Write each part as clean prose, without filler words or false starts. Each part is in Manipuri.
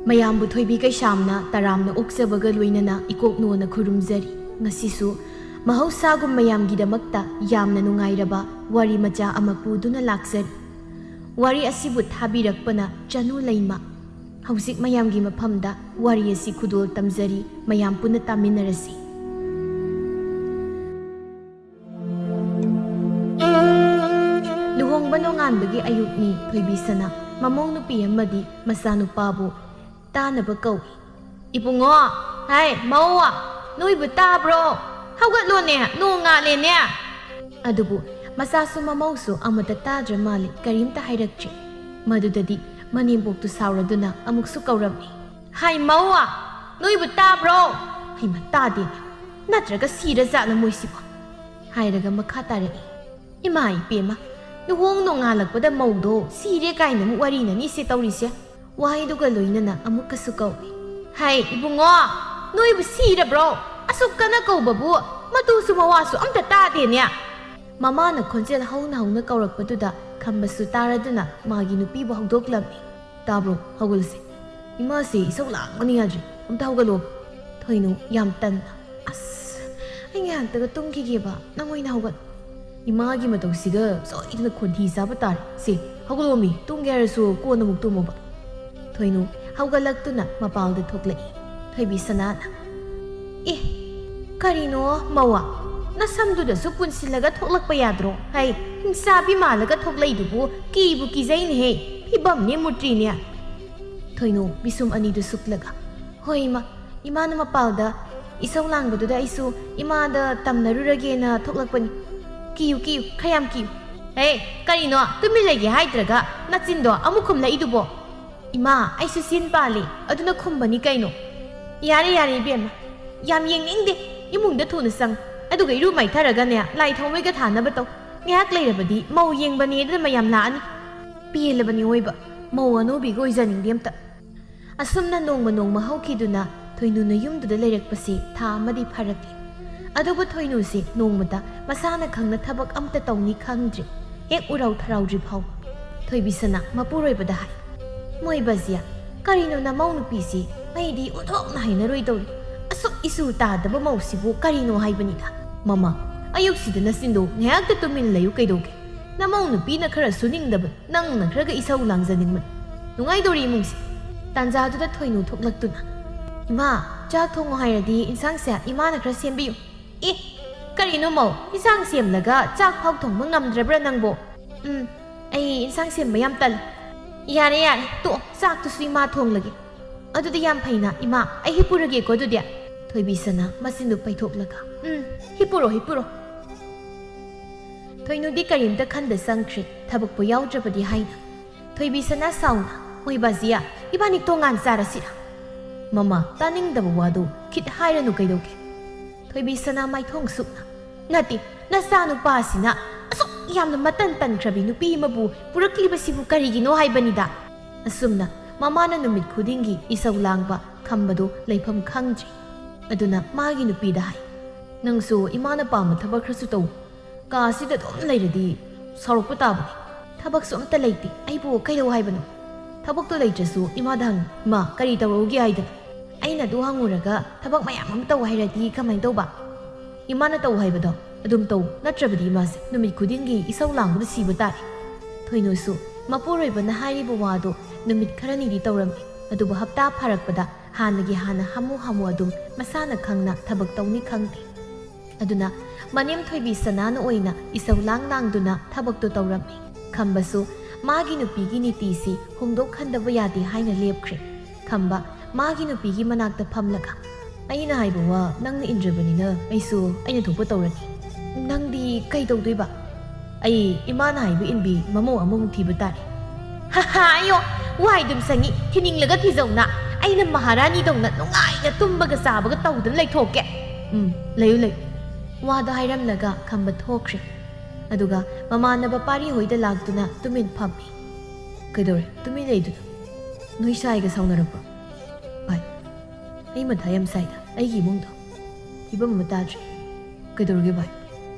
ꯃꯌꯥꯝꯕꯨ ꯊꯣꯏꯕꯤ ꯀꯩꯁꯥꯝꯅ ꯇꯔꯥꯝꯅ ꯑꯣꯛꯆꯕꯒ ꯂꯣꯏꯅꯅ ꯏꯀꯣꯛꯅꯣꯅ ꯈꯨꯔꯨꯝꯖꯔꯤ꯫ ꯉꯁꯤꯁꯨ ꯃꯍꯧꯁꯥꯒꯨꯝ ꯃꯌꯥꯝꯒꯤꯗꯃꯛꯇ ꯌꯥꯝꯅ ꯅꯨꯡꯉꯥꯏꯔꯕ ꯋꯥꯔꯤ ꯃꯆꯥ ꯑꯃ ꯄꯨꯗꯨꯅ ꯂꯥꯛꯆꯔꯤ꯫ ꯋꯥꯔꯤ ꯑꯁꯤꯕꯨ ꯊꯥꯕꯤꯔꯛꯄꯅ ꯆꯅꯨ ꯂꯩꯃ꯫ ꯍꯧꯖꯤꯛ ꯃꯌꯥꯝꯒꯤ ꯃꯐꯝꯗ ꯋꯥꯔꯤ ꯑꯁꯤ ꯈꯨꯗꯣꯜ ꯇꯝꯖꯔꯤ, ꯃꯌꯥꯝ ꯄꯨꯟꯅ ꯇꯥꯃꯤꯟꯅꯔꯁꯤ꯫ ꯂꯨꯍꯣꯡꯕ ꯅꯣꯡꯉꯥꯟꯕꯒꯤ ꯑꯌꯨꯛꯅꯤ ꯊꯣꯏꯕꯤꯁꯅꯥ ꯃꯃꯧ ꯅꯨꯄꯤ ꯑꯃꯗꯤ ꯃꯆꯥꯅꯨꯄꯥꯕꯨ ꯇꯥꯅꯕ ꯀꯧꯏ꯫ ꯏꯕꯨꯡꯉꯣ, ꯍꯥꯏ ꯃꯧ, ꯅꯣꯏꯕꯨ ꯇꯥꯕ꯭ꯔꯣ? ꯍꯧꯒꯠꯂꯣꯅꯦ, ꯅꯣꯡ ꯉꯥꯜꯂꯦꯅꯦ꯫ ꯑꯗꯨꯕꯨ ꯃꯆꯥꯁꯨ ꯃꯃꯧꯁꯨ ꯑꯃꯠꯇ ꯇꯥꯗ꯭ꯔ ꯃꯥꯜꯂꯤ, ꯀꯔꯤꯝꯇ ꯍꯥꯏꯔꯛꯇ꯭ꯔꯤ꯫ ꯃꯗꯨꯗꯗꯤ ꯃꯅꯦꯝꯕꯣꯛꯇꯨ ꯁꯥꯎꯔꯗꯨꯅ ꯑꯃꯨꯛꯁꯨ ꯀꯧꯔꯝꯃꯤ꯫ ꯍꯥꯏ ꯃꯧ, ꯅꯣꯏꯕꯨ ꯇꯥꯕ꯭ꯔꯣ? ꯍꯩꯃ ꯇꯥꯗꯦꯅꯦ, ꯅꯠꯇ꯭ꯔꯒ ꯁꯤꯔꯖꯥꯠꯂ ꯃꯣꯏꯁꯤꯕꯣ? ꯍꯥꯏꯔꯒ ꯃꯈꯥ ꯇꯥꯔꯛꯏ꯫ ꯏꯃꯥ ꯏꯄꯦꯝꯃ, ꯂꯨꯍꯣꯡ ꯅꯣꯡꯉꯥꯜꯂꯛꯄꯗ ꯃꯧꯗꯣ ꯁꯤꯔꯦ ꯀꯥꯏꯅ ꯑꯃꯨꯛ ꯋꯥꯔꯤꯅꯅꯤꯁꯦ ꯇꯧꯔꯤꯁꯦ꯫ ꯋꯥꯍꯩꯗꯨꯒ ꯂꯣꯏꯅꯅ ꯑꯃꯨꯛꯀꯁꯨ ꯀꯧꯏ꯫ ꯍꯥꯏ ꯏꯕꯨꯡꯉꯣ, ꯅꯣꯏꯕꯨ ꯁꯤꯔꯕ꯭ꯔꯣ? ꯑꯁꯨꯛ ꯀꯟꯅ ꯀꯧꯕꯕꯨ ꯃꯇꯨꯁꯨ ꯃꯋꯥꯁꯨ ꯑꯝꯇ ꯇꯥꯗꯦꯅꯦ꯫ ꯃꯃꯥꯅ ꯈꯣꯟꯖꯦꯜ ꯍꯧꯅ ꯍꯧꯅ ꯀꯧꯔꯛꯄꯗꯨꯗ ꯈꯝꯕꯁꯨ ꯇꯥꯔꯗꯨꯅ ꯃꯥꯒꯤ ꯅꯨꯄꯤꯕꯨ ꯍꯧꯗꯣꯛꯂꯝꯃꯤ꯫ ꯇꯥꯕ꯭ꯔꯣ, ꯍꯧꯒꯠꯂꯁꯤ, ꯏꯃꯥꯁꯦ ꯏꯁꯧ ꯂꯥꯡꯕꯅ ꯌꯥꯗ꯭ꯔꯤ, ꯑꯝꯇ ꯍꯧꯒꯠꯂꯣ꯫ ꯊꯣꯏꯅꯨ ꯌꯥꯝ ꯇꯟꯅ, ꯑꯁ ꯑꯩ ꯉꯥꯏꯍꯥꯛꯇꯒ ꯇꯨꯝꯈꯤꯒꯦꯕ, ꯅꯪ ꯑꯣꯏꯅ ꯍꯧꯒꯠꯂꯣ꯫ ꯏꯃꯥꯒꯤ ꯃꯇꯧꯁꯤꯒ ꯁꯣꯏꯗꯅ ꯈꯣꯟꯊꯤ ꯆꯥꯕ ꯇꯥꯔꯦ꯫ ꯁꯦ ꯍꯧꯒꯠꯂꯣꯃꯤ, ꯇꯨꯝꯒꯦ ꯍꯥꯏꯔꯁꯨ ꯀꯣꯟꯅ ꯑꯃꯨꯛ ꯇꯨꯝꯃꯣꯕ꯫ ꯊꯣꯏꯅꯨ ꯍꯧꯒꯠꯂꯛꯇꯨꯅ ꯃꯄꯥꯜꯗ ꯊꯣꯛꯂꯛꯏ꯫ ꯊꯣꯏꯕꯤꯁꯅꯥꯅ, ꯑꯦ ꯀꯔꯤꯅꯣ ꯃꯧ, ꯅꯁꯝꯗꯨꯗꯁꯨ ꯄꯨꯟꯁꯤꯜꯂꯒ ꯊꯣꯛꯂꯛꯄ ꯌꯥꯗ꯭ꯔꯣ? ꯍꯩ ꯍꯤꯡꯆꯥꯕꯤ ꯃꯥꯜꯂꯒ ꯊꯣꯛꯂꯛꯏꯗꯨꯕꯨ ꯀꯤꯕꯨ ꯀꯤꯖꯩꯅꯦꯍꯦ, ꯐꯤꯕꯝꯅꯦ ꯃꯨꯇ꯭ꯔꯤꯅꯦ꯫ ꯊꯣꯏꯅꯨ ꯕꯤꯁꯨꯝ ꯑꯅꯤꯗꯨ ꯁꯨꯛꯂꯒ, ꯍꯣꯏ ꯏꯃꯥꯅ ꯃꯄꯥꯜꯗ ꯏꯁꯧ ꯂꯥꯡꯕꯗꯨꯗ ꯑꯩꯁꯨ ꯏꯃꯥꯗ ꯇꯝꯅꯔꯨꯔꯒꯦꯅ ꯊꯣꯛꯂꯛꯄꯅꯤ꯫ ꯀꯤꯌꯨ ꯈꯔ ꯌꯥꯝ ꯀꯤꯌꯨ꯫ ꯍꯦ ꯀꯔꯤꯅꯣ, ꯇꯨꯃꯤꯟ ꯂꯩꯒꯦ ꯍꯥꯏꯗ꯭ꯔꯒ ꯅꯆꯤꯟꯗꯣ ꯑꯃꯨꯛ ꯈꯨꯝꯂꯛꯏꯗꯨꯕꯣ? ꯏꯃꯥ ꯑꯩꯁꯨ ꯆꯤꯟ ꯄꯥꯜꯂꯤ, ꯑꯗꯨꯅ ꯈꯨꯝꯕꯅꯤ ꯀꯩꯅꯣ꯫ ꯌꯥꯔꯦ ꯏꯕꯦꯝꯃ, ꯌꯥꯝ ꯌꯦꯡꯅꯤꯡꯗꯦ, ꯏꯃꯨꯡꯗ ꯊꯨꯅ ꯆꯪ, ꯑꯗꯨꯒ ꯏꯔꯨ ꯃꯥꯏꯊꯔꯒꯅꯦ ꯂꯥꯏ ꯊꯥꯎꯃꯩꯒ ꯊꯥꯅꯕ ꯇꯧ꯫ ꯉꯥꯏꯍꯥꯛ ꯂꯩꯔꯕꯗꯤ ꯃꯧ ꯌꯦꯡꯕꯅꯦꯗꯅ ꯃꯌꯥꯝ ꯂꯥꯛꯑꯅꯤ꯫ ꯄꯦꯜꯂꯕꯅꯤ ꯑꯣꯏꯕ, ꯃꯧ ꯑꯅꯧꯕꯤꯒ ꯑꯣꯏꯖꯅꯤꯡꯗꯦ ꯑꯝꯇ꯫ ꯑꯁꯨꯝꯅ ꯅꯣꯡꯃ ꯈꯤꯗꯨꯅ ꯊꯣꯏꯅꯨꯅ ꯌꯨꯝꯗꯨꯗ ꯂꯩꯔꯛꯄꯁꯤ ꯊꯥ ꯑꯃꯗꯤ ꯐꯥꯔꯛꯂꯤ꯫ ꯑꯗꯨꯕꯨ ꯊꯣꯏꯅꯨꯁꯤ ꯅꯣꯡꯃꯇ ꯃꯁꯥꯅ ꯈꯪꯅ ꯊꯕꯛ ꯑꯝꯇ ꯇꯧꯅꯤ ꯈꯪꯗ꯭ꯔꯤ, ꯍꯦꯛ ꯎꯔꯥꯎ ꯊꯔꯥꯎꯗ꯭ꯔꯤ ꯐꯥꯎꯕ꯫ ꯊꯣꯏꯕꯤꯁꯅꯥ ꯃꯄꯨꯔꯣꯏꯕꯗ ꯍꯥꯏ, ꯃꯣꯏ ꯕꯖꯤꯌꯥ, ꯀꯔꯤꯅꯣ ꯅꯃꯧ ꯅꯨꯄꯤꯁꯤ ꯑꯩꯗꯤ ꯑꯣꯟꯊꯣꯛꯅ ꯍꯩꯅꯔꯣꯏꯗꯧꯔꯤ꯫ ꯑꯁꯨꯛ ꯏꯁꯨ ꯇꯥꯗꯕ ꯃꯧꯁꯤꯕꯨ ꯀꯔꯤꯅꯣ ꯍꯥꯏꯕꯅꯤꯗ꯫ ꯃꯃꯥ, ꯑꯌꯨꯛꯁꯤꯗ ꯅꯆꯤꯟꯗꯣ ꯉꯥꯏꯍꯥꯛꯇ ꯇꯨꯃꯤꯟ ꯂꯩꯌꯨ ꯀꯩꯗꯧꯒꯦ? ꯅꯃꯧ ꯅꯨꯄꯤꯅ ꯈꯔ ꯁꯨꯅꯤꯡꯗꯕ, ꯅꯪꯅ ꯈꯔꯒ ꯏꯁꯧ ꯂꯥꯡꯖꯅꯤꯡꯕꯅꯤ꯫ ꯅꯨꯡꯉꯥꯏꯗꯧꯔꯤ ꯏꯃꯨꯡꯁꯦ꯫ ꯇꯥꯟꯖꯥꯗꯨꯗ ꯊꯣꯏꯅꯨ ꯊꯣꯛꯂꯛꯇꯨꯅ, ꯏꯃꯥ ꯆꯥꯛ ꯊꯣꯡꯉꯣ ꯍꯥꯏꯔꯗꯤ ꯏꯟꯁꯥꯡꯁꯦ ꯏꯃꯥꯅꯈꯔ ꯁꯦꯝꯕꯤꯌꯨ꯫ ꯑꯦ ꯀꯔꯤꯅꯣ ꯃꯧ, ꯏꯟꯁꯥꯡ ꯁꯦꯝꯂꯒ ꯆꯥꯛ ꯐꯥꯎ ꯊꯣꯡꯕ ꯉꯝꯗ꯭ꯔꯕ꯭ꯔꯥ ꯅꯪꯕꯣ? ꯑꯩ ꯏꯟꯁꯥꯡ ꯁꯦꯝꯕ ꯌꯥꯝ ꯇꯜꯂꯦ꯫ ꯌꯥꯔꯦ ꯇꯣꯛꯑꯣ, ꯆꯥꯛꯇꯨꯁꯨ ꯏꯃꯥ ꯊꯣꯡꯂꯒꯦ꯫ ꯑꯗꯨꯗꯤ ꯌꯥꯝ ꯐꯩꯅ ꯏꯃꯥ, ꯑꯩ ꯍꯤꯞꯄꯨꯔꯒꯦꯀꯣ ꯑꯗꯨꯗꯤ꯫ ꯊꯣꯏꯕꯤꯁꯅꯥ ꯃꯆꯤꯟꯗꯨ ꯄꯩꯊꯣꯛꯂꯒ, ꯍꯤꯞꯄꯨꯔꯣ꯫ ꯊꯣꯏꯅꯨꯗꯤ ꯀꯔꯤꯝꯇ ꯈꯟꯗ ꯆꯪꯈ꯭ꯔꯦ, ꯊꯕꯛꯄꯨ ꯌꯥꯎꯗ꯭ꯔꯕꯗꯤ ꯍꯥꯏꯅ꯫ ꯊꯣꯏꯕꯤꯁꯅꯥ ꯁꯥꯎꯅ, ꯃꯣꯏ ꯕꯥꯖꯤꯌꯥ, ꯏꯕꯥꯅꯤ ꯇꯣꯉꯥꯟ ꯆꯥꯔꯁꯤꯔ? ꯃꯃꯥ, ꯇꯥꯅꯤꯡꯗꯕ ꯋꯥꯗꯨ ꯈꯤꯠ ꯍꯥꯏꯔꯅꯨ ꯀꯩꯗꯧꯒꯦ? ꯊꯣꯏꯕꯤꯁꯅꯥ ꯃꯥꯏꯊꯣꯡ ꯁꯨꯛꯅ, ꯅꯠꯇꯦ, ꯅꯆꯥꯅꯨꯄꯥꯁꯤꯅ ꯑꯁꯨꯛ ꯌꯥꯝꯅ ꯃꯇꯟ ꯇꯟꯈ꯭ꯔꯕꯤ ꯅꯨꯄꯤ ꯑꯃꯕꯨ ꯄꯨꯔꯛꯂꯤꯕꯁꯤꯕꯨ ꯀꯔꯤꯒꯤꯅꯣ ꯍꯥꯏꯕꯅꯤꯗ꯫ ꯑꯁꯨꯝꯅ ꯃꯃꯥꯅ ꯅꯨꯃꯤꯠ ꯈꯨꯗꯤꯡꯒꯤ ꯏꯁꯧ ꯂꯥꯡꯕ ꯈꯝꯕꯗꯨ ꯂꯩꯐꯝ ꯈꯪꯗ꯭ꯔꯤ꯫ ꯑꯗꯨꯅ ꯃꯥꯒꯤ ꯅꯨꯄꯤꯗ ꯍꯥꯏ, ꯅꯪꯁꯨ ꯏꯃꯥꯅ ꯄꯥꯝꯕ ꯊꯕꯛ ꯈꯔꯁꯨ ꯇꯧ꯫ ꯀꯥꯁꯤꯗ ꯑꯗꯨꯝ ꯂꯩꯔꯗꯤ ꯁꯥꯎꯔꯛꯄ ꯇꯥꯕꯅꯤ꯫ ꯊꯕꯛꯁꯨ ꯑꯝꯇ ꯂꯩꯇꯦ, ꯑꯩꯕꯨ ꯀꯩꯗꯧ ꯍꯥꯏꯕꯅꯣ? ꯊꯕꯛꯇꯣ ꯂꯩꯇ꯭ꯔꯁꯨ ꯏꯃꯥꯗ ꯍꯪꯉꯨ, ꯏꯃꯥ ꯀꯔꯤ ꯇꯧꯔꯛꯎꯒꯦ ꯍꯥꯏꯗꯅ? ꯑꯩꯅ ꯑꯗꯨ ꯍꯪꯉꯨꯔꯒ ꯊꯕꯛ ꯃꯌꯥꯝ ꯑꯃ ꯇꯧ ꯍꯥꯏꯔꯗꯤ ꯀꯃꯥꯏꯅ ꯇꯧꯕ? ꯏꯃꯥꯅ ꯇꯧ ꯍꯥꯏꯕꯗꯣ ꯑꯗꯨꯝ ꯇꯧ, ꯅꯠꯇ꯭ꯔꯕꯗꯤ ꯏꯃꯥꯁꯦ ꯅꯨꯃꯤꯠ ꯈꯨꯗꯤꯡꯒꯤ ꯏꯁꯧ ꯂꯥꯡꯕꯗ ꯁꯤꯕ ꯇꯥꯔꯦ꯫ ꯊꯣꯏꯅꯨꯁꯨ ꯃꯄꯨꯔꯣꯏꯕꯅ ꯍꯥꯏꯔꯤꯕ ꯋꯥꯗꯣ ꯅꯨꯃꯤꯠ ꯈꯔꯅꯤꯗꯤ ꯇꯧꯔꯝꯃꯤ꯫ ꯑꯗꯨꯕꯨ ꯍꯞꯇꯥ ꯐꯥꯔꯛꯄꯗ ꯍꯥꯟꯅ ꯍꯥꯃꯨ ꯑꯗꯨꯝ ꯃꯁꯥꯅ ꯈꯪꯅ ꯊꯕꯛ ꯇꯧꯅꯤ ꯈꯪꯗꯦ꯫ ꯑꯗꯨꯅ ꯃꯅꯦꯝ ꯊꯣꯏꯕꯤꯁꯅꯥꯅ ꯑꯣꯏꯅ ꯏꯁꯧ ꯂꯥꯡꯗꯨꯅ ꯊꯕꯛꯇꯣ ꯇꯧꯔꯝꯃꯤ꯫ ꯈꯝꯕꯁꯨ ꯃꯥꯒꯤ ꯅꯨꯄꯤꯒꯤ ꯅꯤꯇꯤꯁꯤ ꯍꯣꯡꯗꯣꯛꯍꯟꯗꯕ ꯌꯥꯗꯦ ꯍꯥꯏꯅ ꯂꯦꯞꯈ꯭ꯔꯦ꯫ ꯈꯝꯕ ꯃꯥꯒꯤ ꯅꯨꯄꯤꯒꯤ ꯃꯅꯥꯛꯇ ꯐꯝꯂꯒ, ꯑꯩꯅ ꯍꯥꯏꯕ ꯋꯥ ꯅꯪꯅ ꯏꯟꯗ꯭ꯔꯕꯅꯤꯅ ꯑꯩꯁꯨ ꯑꯩꯅ ꯊꯣꯛꯄ ꯇꯧꯔꯅꯤ꯫ ꯅꯪꯗꯤ ꯀꯩ ꯇꯧꯗꯣꯏꯕ? ꯑꯩ ꯏꯃꯥꯅ ꯍꯥꯏꯕ ꯏꯟꯕꯤ ꯃꯃꯧ ꯑꯃꯃꯨꯛ ꯊꯤꯕ ꯇꯥꯔꯦ꯫ ꯑꯌꯣ, ꯋꯥꯏꯗꯨꯝ ꯁꯪꯉꯤ, ꯊꯤꯅꯤꯡꯂꯒ ꯊꯤꯖꯧꯅ, ꯑꯩꯅ ꯃꯍꯥꯔꯥꯅꯤꯗꯧꯅ ꯅꯨꯡꯉꯥꯏꯅ ꯇꯨꯝꯕꯒ ꯆꯥꯕꯒ ꯇꯧꯗꯨꯅ ꯂꯩꯊꯣꯛꯀꯦ꯫ ꯂꯩꯌꯨ꯫ ꯋꯥꯗꯣ ꯍꯥꯏꯔꯝꯂꯒ ꯈꯝꯕ ꯊꯣꯛꯈ꯭ꯔꯦ꯫ ꯑꯗꯨꯒ ꯃꯃꯥꯟꯅꯕ ꯄꯥꯔꯤ ꯍꯣꯏꯗ ꯂꯥꯛꯇꯨꯅ ꯇꯨꯃꯤꯟ ꯐꯝꯃꯤ꯫ ꯀꯩꯗꯧꯔꯦ ꯇꯨꯃꯤꯟ ꯂꯩꯗꯨꯅ? ꯅꯣꯏ ꯁꯥꯏꯒ ꯁꯥꯎꯅꯔꯛꯄ꯭ꯔꯣ? ꯚꯥꯏ, ꯑꯩ ꯃꯊꯥ ꯌꯥꯝ ꯁꯥꯏꯗ, ꯑꯩꯒꯤ ꯏꯃꯨꯡꯗꯣ ꯐꯤꯕꯝ ꯑꯃ ꯇꯥꯗ꯭ꯔꯤ꯫ ꯀꯩꯗꯧꯔꯒꯦ ꯚꯥꯏ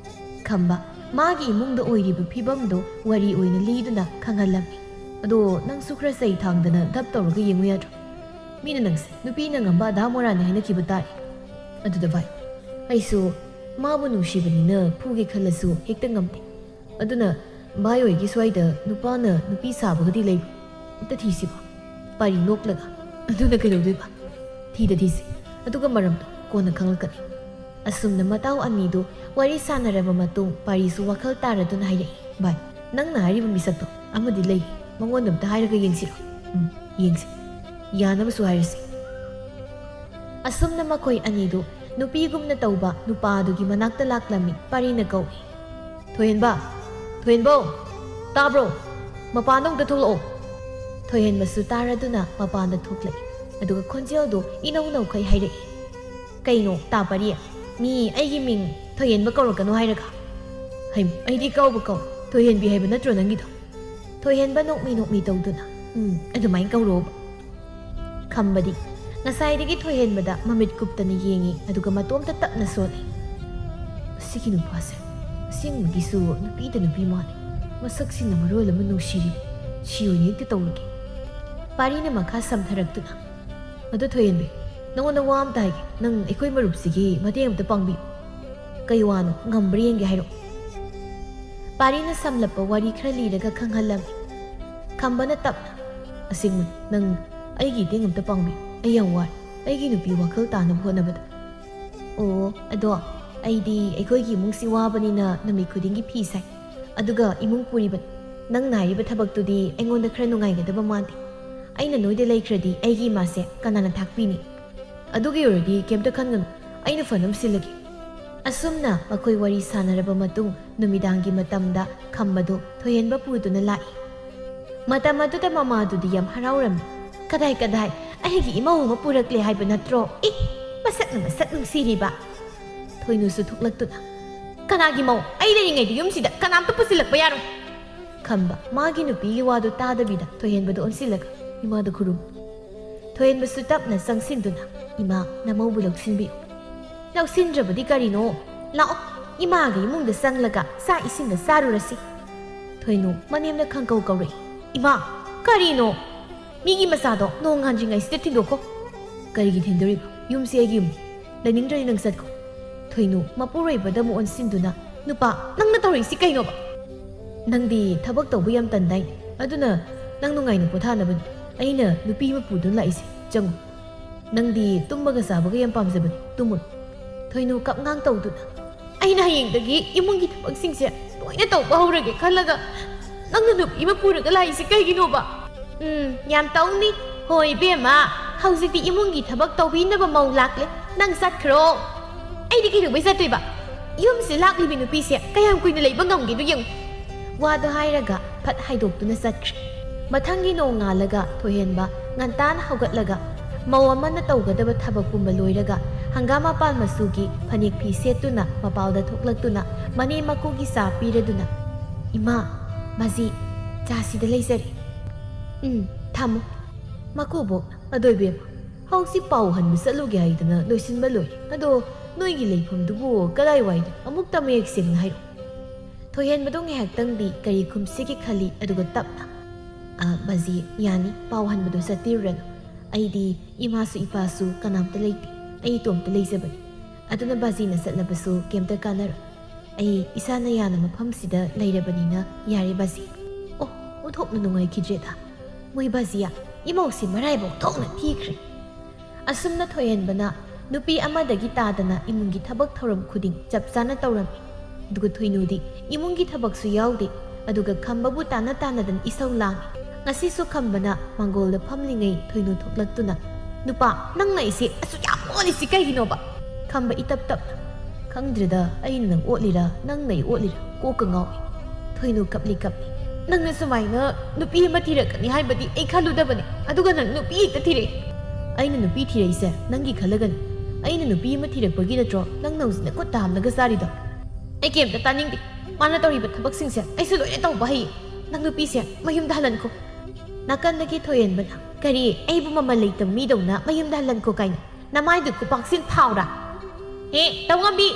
ꯈꯝꯕ ꯃꯥꯒꯤ ꯏꯃꯨꯡꯗ ꯑꯣꯏꯔꯤꯕ ꯐꯤꯕꯝꯗꯣ ꯋꯥꯔꯤ ꯑꯣꯏꯅ ꯂꯤꯗꯨꯅ ꯈꯪꯍꯜꯂꯝꯃꯤ ꯑꯗꯣ ꯅꯪꯁꯨ ꯈꯔ ꯆꯩ ꯊꯥꯡꯗꯅ ꯙꯞ ꯇꯧꯔꯒ ꯌꯦꯡꯉꯨ ꯌꯥꯗ꯭ꯔꯣ ꯃꯤꯅ ꯅꯪꯁꯦ ꯅꯨꯄꯤꯅ ꯉꯝꯕ ꯑꯙꯥ ꯃꯣꯔꯥꯅꯤ ꯍꯥꯏꯅꯈꯤꯕ ꯇꯥꯏ ꯑꯗꯨꯗ ꯚꯥꯏ ꯑꯩꯁꯨ ꯃꯥꯕꯨ ꯅꯨꯡꯁꯤꯕꯅꯤꯅ ꯐꯨꯒꯦ ꯈꯜꯂꯁꯨ ꯍꯦꯛꯇ ꯉꯝꯗꯦ ꯑꯗꯨꯅ ꯚꯥꯏ ꯍꯣꯏꯒꯤ ꯁ꯭ꯋꯥꯏꯗ ꯅꯨꯄꯥꯅ ꯅꯨꯄꯤ ꯁꯥꯕꯒꯗꯤ ꯂꯩꯕ꯭ꯔꯣ ꯑꯝꯇ ꯊꯤꯁꯤꯕ ꯄꯥꯔꯤ ꯅꯣꯛꯂꯒ ꯑꯗꯨꯅ ꯀꯩꯗꯧꯗꯣꯏꯕ ꯊꯤꯁꯤ ꯑꯗꯨꯒ ꯃꯔꯝꯗꯣ ꯀꯣꯟꯅ ꯈꯪꯂꯛꯀꯅꯤ ꯑꯁꯨꯝꯅ ꯃꯇꯥꯎ ꯑꯅꯤꯗꯨ ꯋꯥꯔꯤ ꯁꯥꯟꯅꯔꯕ ꯃꯇꯨꯡ ꯄꯥꯔꯤꯁꯨ ꯋꯥꯈꯜ ꯇꯥꯔꯗꯨꯅ ꯍꯥꯏꯔꯛꯏ ꯚꯥꯏ ꯅꯪꯅ ꯍꯥꯏꯔꯤꯕ ꯃꯤꯁꯛꯇꯣ ꯑꯃꯗꯤ ꯂꯩ ꯃꯉꯣꯟꯗ ꯑꯝꯇ ꯍꯥꯏꯔꯒ ꯌꯦꯡꯁꯤꯔꯣ ꯌꯦꯡꯁꯤ ꯌꯥꯅꯕꯁꯨ ꯍꯥꯏꯔꯁꯤ ꯑꯁꯨꯝꯅ ꯃꯈꯣꯏ ꯑꯅꯤꯗꯨ ꯅꯨꯄꯤꯒꯨꯝꯅ ꯇꯧꯕ ꯅꯨꯄꯥꯗꯨꯒꯤ ꯃꯅꯥꯛꯇ ꯂꯥꯛꯂꯝꯃꯤ ꯄꯥꯔꯤꯅ ꯀꯧꯏ ꯊꯣꯏꯍꯦꯟꯕ ꯇꯥꯕ꯭ꯔꯣ ꯃꯄꯥꯟꯗ ꯑꯃꯨꯛꯇ ꯊꯣꯛꯂꯛꯑꯣ ꯊꯣꯏꯍꯦꯟꯕꯁꯨ ꯇꯥꯔꯗꯨꯅ ꯃꯄꯥꯟꯗ ꯊꯣꯛꯂꯛꯏ ꯑꯗꯨꯒ ꯈꯣꯟꯖꯦꯜꯗꯨ ꯏꯅꯧ ꯅꯧꯈꯩ ꯍꯥꯏꯔꯛꯏ ꯀꯩꯅꯣ ꯇꯥꯄꯔꯤ ꯃꯤ ꯑꯩꯒꯤ ꯃꯤꯡ ꯊꯣꯏꯍꯦꯟꯕ ꯀꯧꯔꯛꯀꯅꯣ ꯍꯥꯏꯔꯒ ꯑꯩꯗꯤ ꯀꯧ ꯊꯣꯏꯍꯦꯟꯕꯤ ꯍꯥꯏꯕ ꯅꯠꯇ꯭ꯔꯣ ꯅꯪꯒꯤꯗꯣ ꯊꯣꯏꯍꯦꯟꯕ ꯅꯣꯛꯃꯤ ꯑꯗꯨꯃꯥꯏꯅ ꯀꯧꯔꯛꯑꯣꯕ ꯈꯝꯕꯗꯤ ꯉꯁꯥꯏꯗꯒꯤ ꯊꯣꯏꯍꯦꯟꯕꯗ ꯃꯃꯤꯠ ꯀꯨꯞꯇꯅ ꯌꯦꯡꯉꯤ ꯑꯗꯨꯒ ꯃꯇꯣꯝꯇ ꯇꯞꯅ ꯁꯣꯜꯂꯤ ꯑꯁꯤꯒꯤ ꯅꯨꯄꯥꯁꯦ ꯑꯁꯦꯡꯕꯒꯤꯁꯨ ꯅꯨꯄꯤꯗ ꯅꯨꯄꯤ ꯃꯥꯜꯂꯤ ꯃꯁꯛꯁꯤꯅ ꯃꯔꯣꯜ ꯑꯃ ꯅꯨꯡꯁꯤꯔꯤꯕ ꯁꯤ ꯑꯣꯏꯅ ꯍꯦꯛꯇ ꯇꯧꯔꯒꯦ ꯄꯥꯔꯤꯅ ꯃꯈꯥ ꯁꯝꯊꯔꯛꯇꯨꯅ ꯑꯗꯣ ꯊꯣꯏꯍꯦꯟꯕꯤ ꯅꯉꯣꯟꯗ ꯋꯥ ꯑꯝꯇ ꯍꯥꯏꯒꯦ ꯅꯪ ꯑꯩꯈꯣꯏ ꯃꯔꯨꯞꯁꯤꯒꯤ ꯃꯇꯦꯡ ꯑꯝꯇ ꯄꯥꯡꯕꯤꯌꯨ ꯀꯩ ꯋꯥꯅꯣ ꯉꯝꯕ꯭ꯔꯥ ꯌꯦꯡꯒꯦ ꯍꯥꯏꯔꯛꯑꯣ ꯄꯥꯔꯤꯅ ꯁꯝꯂꯞꯄ ꯋꯥꯔꯤ ꯈꯔ ꯂꯤꯔꯒ ꯈꯪꯍꯜꯂꯝꯃꯤ ꯈꯝꯕꯅ ꯇꯞꯅ ꯑꯁꯦꯡꯕꯅꯤ ꯅꯪ ꯑꯩꯒꯤ ꯃꯇꯦꯡ ꯑꯝꯇ ꯄꯥꯡꯕꯤꯌꯨ ꯑꯩ ꯌꯥꯝ ꯋꯥꯔꯦ ꯑꯩꯒꯤ ꯅꯨꯄꯤ ꯋꯥꯈꯜ ꯇꯥꯅꯕ ꯍꯣꯠꯅꯕꯗ ꯑꯣ ꯑꯗꯣ ꯑꯩꯗꯤ ꯑꯩꯈꯣꯏꯒꯤ ꯏꯃꯨꯡꯁꯤ ꯋꯥꯕꯅꯤꯅ ꯅꯨꯃꯤꯠ ꯈꯨꯗꯤꯡꯒꯤ ꯐꯤ ꯁꯥꯏ ꯑꯗꯨꯒ ꯏꯃꯨꯡ ꯄꯨꯔꯤꯕꯅꯤ ꯅꯪꯅ ꯍꯥꯏꯔꯤꯕ ꯊꯕꯛꯇꯨꯗꯤ ꯑꯩꯉꯣꯟꯗ ꯈꯔ ꯅꯨꯡꯉꯥꯏꯒꯗꯕ ꯃꯥꯟꯗꯦ ꯑꯩꯅ ꯅꯣꯏꯗ ꯂꯩꯈ꯭ꯔꯗꯤ ꯑꯩꯒꯤ ꯏꯃꯥꯁꯦ ꯀꯅꯥꯅ ꯊꯥꯛꯄꯤꯅꯤ ꯑꯗꯨꯒꯤ ꯑꯣꯏꯔꯗꯤ ꯀꯩꯝꯇ ꯈꯟꯒꯅꯨ ꯑꯩꯅ ꯐꯅꯕ ꯁꯤꯜꯂꯒꯦ ꯑꯁꯨꯝꯅ ꯃꯈꯣꯏ ꯋꯥꯔꯤ ꯁꯥꯟꯅꯔꯕ ꯃꯇꯨꯡ ꯅꯨꯃꯤꯗꯥꯡꯒꯤ ꯃꯇꯝꯗ ꯈꯝꯕꯗꯨ ꯊꯣꯏꯍꯦꯟꯕ ꯄꯨꯗꯨꯅ ꯂꯥꯛꯏ ꯃꯇꯝ ꯑꯗꯨꯗ ꯃꯃꯥꯗꯨꯗꯤ ꯌꯥꯝ ꯍꯔꯥꯎꯔꯝꯃꯤ ꯀꯗꯥꯏ ꯑꯩꯒꯤ ꯏꯃꯧ ꯑꯃ ꯄꯨꯔꯛꯂꯦ ꯍꯥꯏꯕ ꯅꯠꯇ꯭ꯔோ ꯃꯁꯛ ꯅꯨꯡꯁꯤꯔꯤꯕ ꯊꯣꯏꯅꯨꯁꯨ ꯊꯣꯛꯂꯛꯇꯨꯅ ꯀꯅꯥꯒꯤ ꯃꯧ ꯑꯩ ꯂꯩꯔꯤꯉꯩꯗ ꯌꯨꯝꯁꯤꯗ ꯀꯅꯥꯝꯇ ꯄꯨꯁꯤꯜꯂꯛꯄ ꯌꯥꯔꯣꯏ ꯈꯝꯕ ꯃꯥꯒꯤ ꯅꯨꯄꯤꯒꯤ ꯋꯥꯗꯨ ꯇꯥꯗꯕꯤꯗ ꯊꯣꯏꯍꯦꯟꯕꯗ ꯑꯣꯟꯁꯤꯜꯂꯒ ꯏꯃꯥꯗ ꯈꯨꯔꯨꯝ ꯊꯣꯏꯍꯦꯟꯕꯁꯨ ꯇꯞꯅ ꯆꯪꯁꯤꯟꯗꯨꯅ ꯏꯃꯥ ꯅꯃꯧꯕꯨ ꯂꯧꯁꯤꯟꯕꯤꯌꯨ ꯂꯧꯁꯤꯟꯗ꯭ꯔꯕꯗꯤ ꯀꯔꯤꯅꯣ ꯂꯥꯛꯑꯣ ꯏꯃꯥꯒꯤ ꯏꯃꯨꯡꯗ ꯆꯪꯂꯒ ꯆꯥꯛ ꯏꯁꯤꯡꯒ ꯆꯥꯔꯨꯔꯁꯤ ꯊꯣꯏꯅꯨ ꯃꯅꯦꯝꯅ ꯈꯪꯀꯧ ꯀꯧꯔꯛꯏ ꯏꯃꯥ ꯀꯔꯤꯅꯣ ꯃꯤꯒꯤ ꯃꯆꯥꯗꯣ ꯅꯣꯡ ꯉꯥꯟꯗ꯭ꯔꯤꯉꯩꯁꯤꯗ ꯊꯤꯟꯗꯣꯛꯈꯣ ꯀꯔꯤꯒꯤ ꯊꯤꯟꯗꯣꯔꯤꯕ ꯌꯨꯝꯁꯤ ꯑꯩꯒꯤ ꯌꯨꯝꯅꯤ ꯂꯩꯅꯤꯡꯗ꯭ꯔꯗꯤ ꯅꯪ ꯆꯠꯈꯣ ꯊꯣꯏꯅꯨ ꯃꯄꯨꯔꯣꯏꯕꯗ ꯑꯃꯨꯛ ꯑꯣꯟꯁꯤꯟꯗꯨꯅ ꯅꯨꯄꯥ ꯅꯪꯅ ꯇꯧꯔꯤꯁꯤ ꯀꯩꯅꯣꯕ ꯅꯪꯗꯤ ꯊꯕꯛ ꯇꯧꯕ ꯌꯥꯝ ꯇꯟꯗꯥꯏꯅꯦ ꯑꯗꯨꯅ ꯅꯪ ꯅꯨꯡꯉꯥꯏꯅ ꯄꯣꯊꯥꯅꯕꯅꯤ ꯑꯩꯅ ꯅꯨꯄꯤ ꯑꯃ ꯄꯨꯗꯨꯅ ꯂꯥꯛꯏꯁꯦ ꯆꯪꯉꯨ ꯅꯪꯗꯤ ꯇꯨꯝꯕꯒ ꯆꯥꯕꯒ ꯌꯥꯝ ꯄꯥꯝꯖꯕꯅꯤ ꯇꯨꯝꯃꯨꯔꯣ ꯊꯣꯏꯅꯨ ꯀꯞꯉꯥꯡ ꯇꯧꯗꯨꯅ ꯑꯩꯅ ꯍꯌꯦꯡꯗꯒꯤ ꯏꯃꯨꯡꯒꯤ ꯊꯕꯛꯁꯤꯡꯁꯦ ꯂꯣꯏꯅ ꯇꯧꯕ ꯍꯧꯔꯒꯦ ꯈꯜꯂꯒ ꯅꯪꯅ ꯅꯨꯄꯤ ꯑꯃ ꯄꯨꯔꯒ ꯂꯥꯛꯏꯁꯤ ꯀꯩꯒꯤꯅꯣꯕ ꯌꯥꯝ ꯇꯧꯅꯤ ꯍꯣꯏ ꯏꯕꯦꯝꯃ ꯍꯧꯖꯤꯛꯇꯤ ꯏꯃꯨꯡꯒꯤ ꯊꯕꯛ ꯇꯧꯕꯤꯅꯕ ꯃꯧ ꯂꯥꯛꯂꯦ ꯅꯪ ꯆꯠꯈ꯭ꯔꯣ ꯑꯩꯗꯤ ꯀꯩꯗꯧꯕꯩ ꯆꯠꯇꯣꯏꯕ ꯌꯨꯝꯁꯤ ꯂꯥꯛꯂꯤꯕꯤ ꯅꯨꯄꯤꯁꯦ ꯀꯌꯥꯝ ꯀꯨꯏꯅ ꯂꯩꯕ ꯉꯝꯒꯦꯗꯣ ꯌꯦꯡꯉꯨ ꯋꯥꯗꯣ ꯍꯥꯏꯔꯒ ꯐꯠ ꯍꯥꯏꯗꯣꯛꯇꯨꯅ ꯆꯠꯈ꯭ꯔꯦ ꯃꯊꯪꯒꯤ ꯅꯣꯡ ꯉꯥꯜꯂꯒ ꯊꯣꯏꯍꯦꯟꯕ ꯉꯟꯇꯥꯅ ꯍꯧꯒꯠꯂꯒ ꯃꯧ ꯑꯃꯅ ꯇꯧꯒꯗꯕ ꯊꯕꯛ ꯄꯨꯝꯕ ꯂꯣꯏꯔꯒ ꯍꯪꯒꯥꯝ ꯃꯄꯥꯟ ꯃꯆꯨꯒꯤ ꯐꯅꯦꯛ ꯐꯤ ꯁꯦꯠꯇꯨꯅ ꯃꯄꯥꯜꯗ ꯊꯣꯛꯂꯛꯇꯨꯅ ꯃꯅꯦ ꯃꯀꯨꯒꯤ ꯆꯥ ꯄꯤꯔꯗꯨꯅ ꯏꯃꯥ ꯃꯥꯖꯤ ꯆꯥꯁꯤꯗ ꯂꯩꯖꯔꯦ ꯊꯝꯃꯨ ꯃꯀꯨꯕꯣꯛꯅ ꯑꯗꯣꯏꯕꯦꯝ ꯍꯧꯖꯤꯛ ꯄꯥꯎ ꯍꯟꯕ ꯆꯠꯂꯨꯒꯦ ꯍꯥꯏꯗꯅ ꯂꯣꯏꯁꯤꯟꯕ ꯂꯣꯏꯔꯦ ꯑꯗꯣ ꯅꯣꯏꯒꯤ ꯂꯩꯐꯝꯗꯨꯕꯨ ꯀꯗꯥꯏꯋꯥꯏꯗ ꯑꯃꯨꯛꯇ ꯃꯌꯦꯛ ꯁꯦꯡꯅ ꯍꯥꯏꯔꯛꯎ ꯊꯣꯏꯍꯦꯟꯕꯗꯣ ꯉꯥꯏꯍꯥꯛꯇꯪꯗꯤ ꯀꯔꯤ ꯈꯨꯝꯁꯤꯒꯦ ꯈꯜꯂꯤ ꯑꯗꯨꯒ ꯇꯞꯅ ꯃꯥꯖꯤ ꯌꯥꯅꯤ ꯄꯥꯎ ꯍꯟꯕꯗꯣ ꯆꯠꯄꯤꯔꯨꯔꯅꯨ ꯑꯩꯗꯤ ꯏꯃꯥꯁꯨ ꯏꯄꯥꯁꯨ ꯀꯅꯥꯝꯇ ꯂꯩꯇꯦ ꯑꯩ ꯏꯇꯣꯝꯇ ꯂꯩꯖꯕꯅꯤ ꯑꯗꯨꯅ ꯕꯥꯖꯤꯅ ꯆꯠꯂꯕꯁꯨ ꯀꯩꯝꯇ ꯀꯥꯟꯅꯔꯣꯏ ꯑꯩ ꯏꯁꯥꯅ ꯌꯥꯅ ꯃꯐꯝꯁꯤꯗ ꯂꯩꯔꯕꯅꯤꯅ ꯌꯥꯔꯦ ꯕꯥꯖꯤ ꯑꯣꯟꯊꯣꯛꯅ ꯅꯨꯡꯉꯥꯏꯈꯤꯗ꯭ꯔꯦꯗ ꯃꯣꯏ ꯕꯥꯖꯤꯌꯥ ꯏꯃꯧꯁꯤ ꯃꯔꯥꯏꯕꯛ ꯊꯣꯛꯅ ꯊꯤꯈ꯭ꯔꯦ ꯑꯁꯨꯝꯅ ꯊꯣꯏꯍꯦꯟꯕꯅ ꯅꯨꯄꯤ ꯑꯃꯗꯒꯤ ꯇꯥꯗꯅ ꯏꯃꯨꯡꯒꯤ ꯊꯕꯛ ꯊꯧꯔꯝ ꯈꯨꯗꯤꯡ ꯆꯞ ꯆꯥꯅ ꯇꯧꯔꯝꯃꯤ ꯑꯗꯨꯒ ꯊꯣꯏꯅꯨꯗꯤ ꯏꯃꯨꯡꯒꯤ ꯊꯕꯛꯁꯨ ꯌꯥꯎꯗꯦ ꯑꯗꯨꯒ ꯈꯝꯕꯕꯨ ꯇꯥꯅꯗꯅ ꯏꯁꯧ ꯂꯥꯡꯉꯤ ꯉꯁꯤꯁꯨ ꯈꯝꯕꯅ ꯃꯥꯡꯒꯣꯜꯗ ꯐꯝꯂꯤꯉꯩ ꯊꯣꯏꯅꯨ ꯊꯣꯛꯂꯛꯇꯨꯅ ꯅꯨꯄꯥ ꯅꯪꯅ ꯑꯩꯁꯦ ꯑꯁꯨꯛ ꯌꯥꯝ ꯑꯣꯠꯂꯤꯁꯤ ꯀꯩꯒꯤꯅꯣꯕ ꯈꯝꯕ ꯏꯇꯞ ꯇꯞꯅ ꯈꯪꯗ꯭ꯔꯦꯗ ꯑꯩꯅ ꯅꯪ ꯑꯣꯠꯂꯤꯔꯥ ꯅꯪꯅ ꯑꯩ ꯑꯣꯠꯂꯤꯔꯥ ꯀꯣꯛꯀ ꯉꯥꯎꯏ ꯊꯣꯏꯅꯨ ꯀꯞꯂꯤ ꯅꯪꯅ ꯁꯨꯃꯥꯏꯅ ꯅꯨꯄꯤ ꯑꯃ ꯊꯤꯔꯛꯀꯅꯤ ꯍꯥꯏꯕꯗꯤ ꯑꯩ ꯈꯜꯂꯨꯗꯕꯅꯤ ꯑꯗꯨꯒ ꯅꯪ ꯅꯨꯄꯤ ꯍꯦꯛꯇ ꯊꯤꯔꯛꯏ ꯑꯩꯅ ꯅꯨꯄꯤ ꯊꯤꯔꯛꯏꯁꯦ ꯅꯪꯒꯤ ꯈꯜꯂꯒꯅꯤ ꯑꯩꯅ ꯅꯨꯄꯤ ꯑꯃ ꯊꯤꯔꯛꯄꯒꯤ ꯅꯠꯇ꯭ꯔꯣ ꯅꯪꯅ ꯍꯧꯖꯤꯛ ꯈꯨꯠ ꯍꯥꯝꯂꯒ ꯆꯥꯔꯤꯗꯣ ꯑꯩ ꯀꯩꯝꯇ ꯇꯥꯅꯤꯡꯗꯦ ꯃꯥꯅ ꯇꯧꯔꯤꯕ ꯊꯕꯛꯁꯤꯡꯁꯦ ꯑꯩꯁꯨ ꯂꯣꯏꯅ ꯇꯧꯕ ꯍꯩꯌꯦ ꯅꯪ ꯅꯨꯄꯤꯁꯦ ꯃꯌꯨꯝꯗ ꯍꯜꯍꯟꯈꯣ ꯅꯥꯀꯟꯗꯒꯤ ꯊꯣꯏꯍꯦꯟꯕꯅ ꯀꯔꯤ ꯑꯩꯕꯨ ꯃꯃꯜ ꯂꯩꯇꯕ ꯃꯤꯗꯧꯅ ꯃꯌꯨꯝꯗ ꯍꯜꯍꯟꯈꯣ ꯀꯥꯏꯅ ꯅꯃꯥꯏꯗꯨ ꯈꯨꯄꯥꯛꯁꯤꯟ ꯊꯥꯎꯔꯥ ꯇꯧꯉꯝꯕꯤ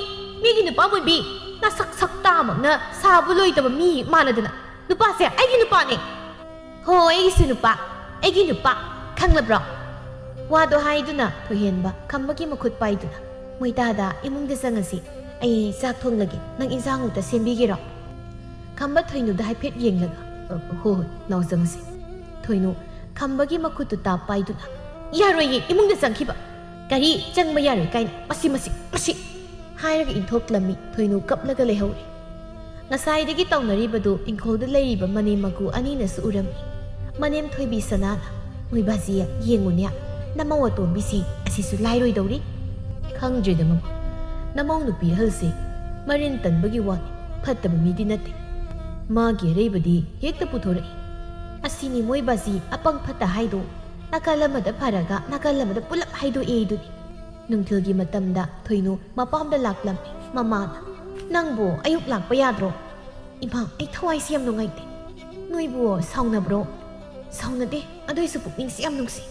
ꯃꯤꯒꯤ ꯅꯨꯄꯥ ꯑꯣꯏꯕꯤ ꯅꯁꯛ ꯁꯛ ꯇꯥꯃꯛꯅ ꯁꯥꯕ ꯂꯣꯏꯗꯕ ꯃꯤ ꯃꯥꯟꯅꯗꯅ ꯅꯨꯄꯥꯁꯦ ꯑꯩꯒꯤ ꯅꯨꯄꯥꯅꯦ ꯍꯣ ꯑꯩꯒꯤꯁꯨ ꯅꯨꯄꯥ ꯑꯩꯒꯤ ꯅꯨꯄꯥ ꯈꯪꯂꯕ꯭ꯔꯣ ꯋꯥꯗꯣ ꯍꯥꯏꯗꯨꯅ ꯊꯣꯏꯍꯦꯟꯕ ꯈꯝꯕꯒꯤ ꯃꯈꯨꯠ ꯄꯥꯏꯗꯨꯅ ꯃꯣꯏꯇꯥꯗ ꯏꯃꯨꯡꯗ ꯆꯪꯉꯁꯤ ꯑꯩ ꯆꯥꯛ ꯊꯣꯡꯂꯒꯦ ꯅꯪ ꯏꯟꯁꯥꯡ ꯎꯛꯇ ꯁꯦꯝꯕꯤꯒꯦꯔꯣ ꯈꯝꯕ ꯊꯣꯏꯅꯨꯗ ꯍꯥꯏꯐꯦꯠ ꯌꯦꯡꯂꯒ ꯍꯣꯏ ꯂꯥꯎ ꯆꯪꯉꯁꯤ ꯊꯣꯏꯅꯨ ꯈꯝꯕꯒꯤ ꯃꯈꯨꯠꯇꯨ ꯇꯥ ꯄꯥꯏꯗꯨꯅ ꯌꯥꯔꯣꯏꯌꯦ ꯏꯃꯨꯡꯗ ꯆꯪꯈꯤꯕ ꯀꯔꯤ ꯆꯪꯕ ꯌꯥꯔꯣꯏ ꯀꯥꯏꯅ ꯃꯁꯤ ꯍꯥꯏꯔꯒ ꯏꯟꯊꯣꯛꯂꯝꯃꯤ ꯊꯣꯏꯅꯨ ꯀꯞꯂꯒ ꯂꯩꯍꯧꯔꯦ ꯉꯁꯥꯏꯗꯒꯤ ꯇꯧꯅꯔꯤꯕꯗꯨ ꯏꯪꯈꯣꯜꯗ ꯂꯩꯔꯤꯕ ꯃꯅꯦꯝ ꯃꯀꯨ ꯑꯅꯤꯅꯁꯨ ꯎꯔꯝꯃꯤ ꯃꯅꯦꯝ ꯊꯣꯏꯕꯤ ꯁꯅꯥꯅ ꯃꯣꯏ ꯕꯥꯖꯤꯌꯥ ꯌꯦꯡꯉꯨꯅꯦ ꯅꯃꯧ ꯑꯇꯣꯝꯕꯤꯁꯤ ꯑꯁꯤꯁꯨ ꯂꯥꯏꯔꯣꯏꯗꯧꯔꯤ ꯈꯪꯗ꯭ꯔꯦꯗ ꯃꯃꯥ ꯅꯃꯧ ꯅꯨꯄꯤ ꯑꯍꯜꯁꯦ ꯃꯔꯤꯟ ꯇꯟꯕꯒꯤ ꯋꯥꯅꯤ ꯐꯠꯇꯕ ꯃꯤꯗꯤ ꯅꯠꯇꯦ ꯃꯥꯒꯤ ꯑꯔꯩꯕꯗꯤ ꯍꯦꯛꯇ ꯄꯨꯊꯣꯔꯛꯏ ꯑꯁꯤꯅꯤ ꯃꯣꯏ ꯕꯥꯖꯤ ꯑꯄꯪ ꯐꯠꯇ ꯍꯥꯏꯗꯣ ꯅꯥꯀꯜ ꯑꯃꯗ ꯐꯔꯒ ꯅꯥꯀꯜ ꯑꯃꯗ ꯄꯨꯂꯞ ꯍꯥꯏꯗꯣꯛꯑꯦ ꯑꯗꯨꯅꯤ ꯅꯨꯡꯊꯤꯜꯒꯤ ꯃꯇꯝꯗ ꯊꯣꯏꯅꯨ ꯃꯄꯥꯝꯗ ꯂꯥꯛꯂꯝꯃꯤ ꯃꯃꯥꯅ ꯅꯪꯕꯨ ꯑꯌꯨꯛ ꯂꯥꯛꯄ ꯌꯥꯗ꯭ꯔꯣ ꯏꯃꯥ ꯑꯩ ꯊꯋꯥꯏꯁꯤ ꯌꯥꯝ ꯅꯨꯡꯉꯥꯏꯇꯦ ꯅꯣꯏꯕꯨ ꯁꯥꯎꯅꯕ꯭ꯔꯣ ꯁꯥꯎꯅꯗꯦ ꯑꯗꯨꯏꯁꯨ ꯄꯨꯛꯅꯤꯡꯁꯤ ꯌꯥꯝ ꯅꯨꯡꯁꯤ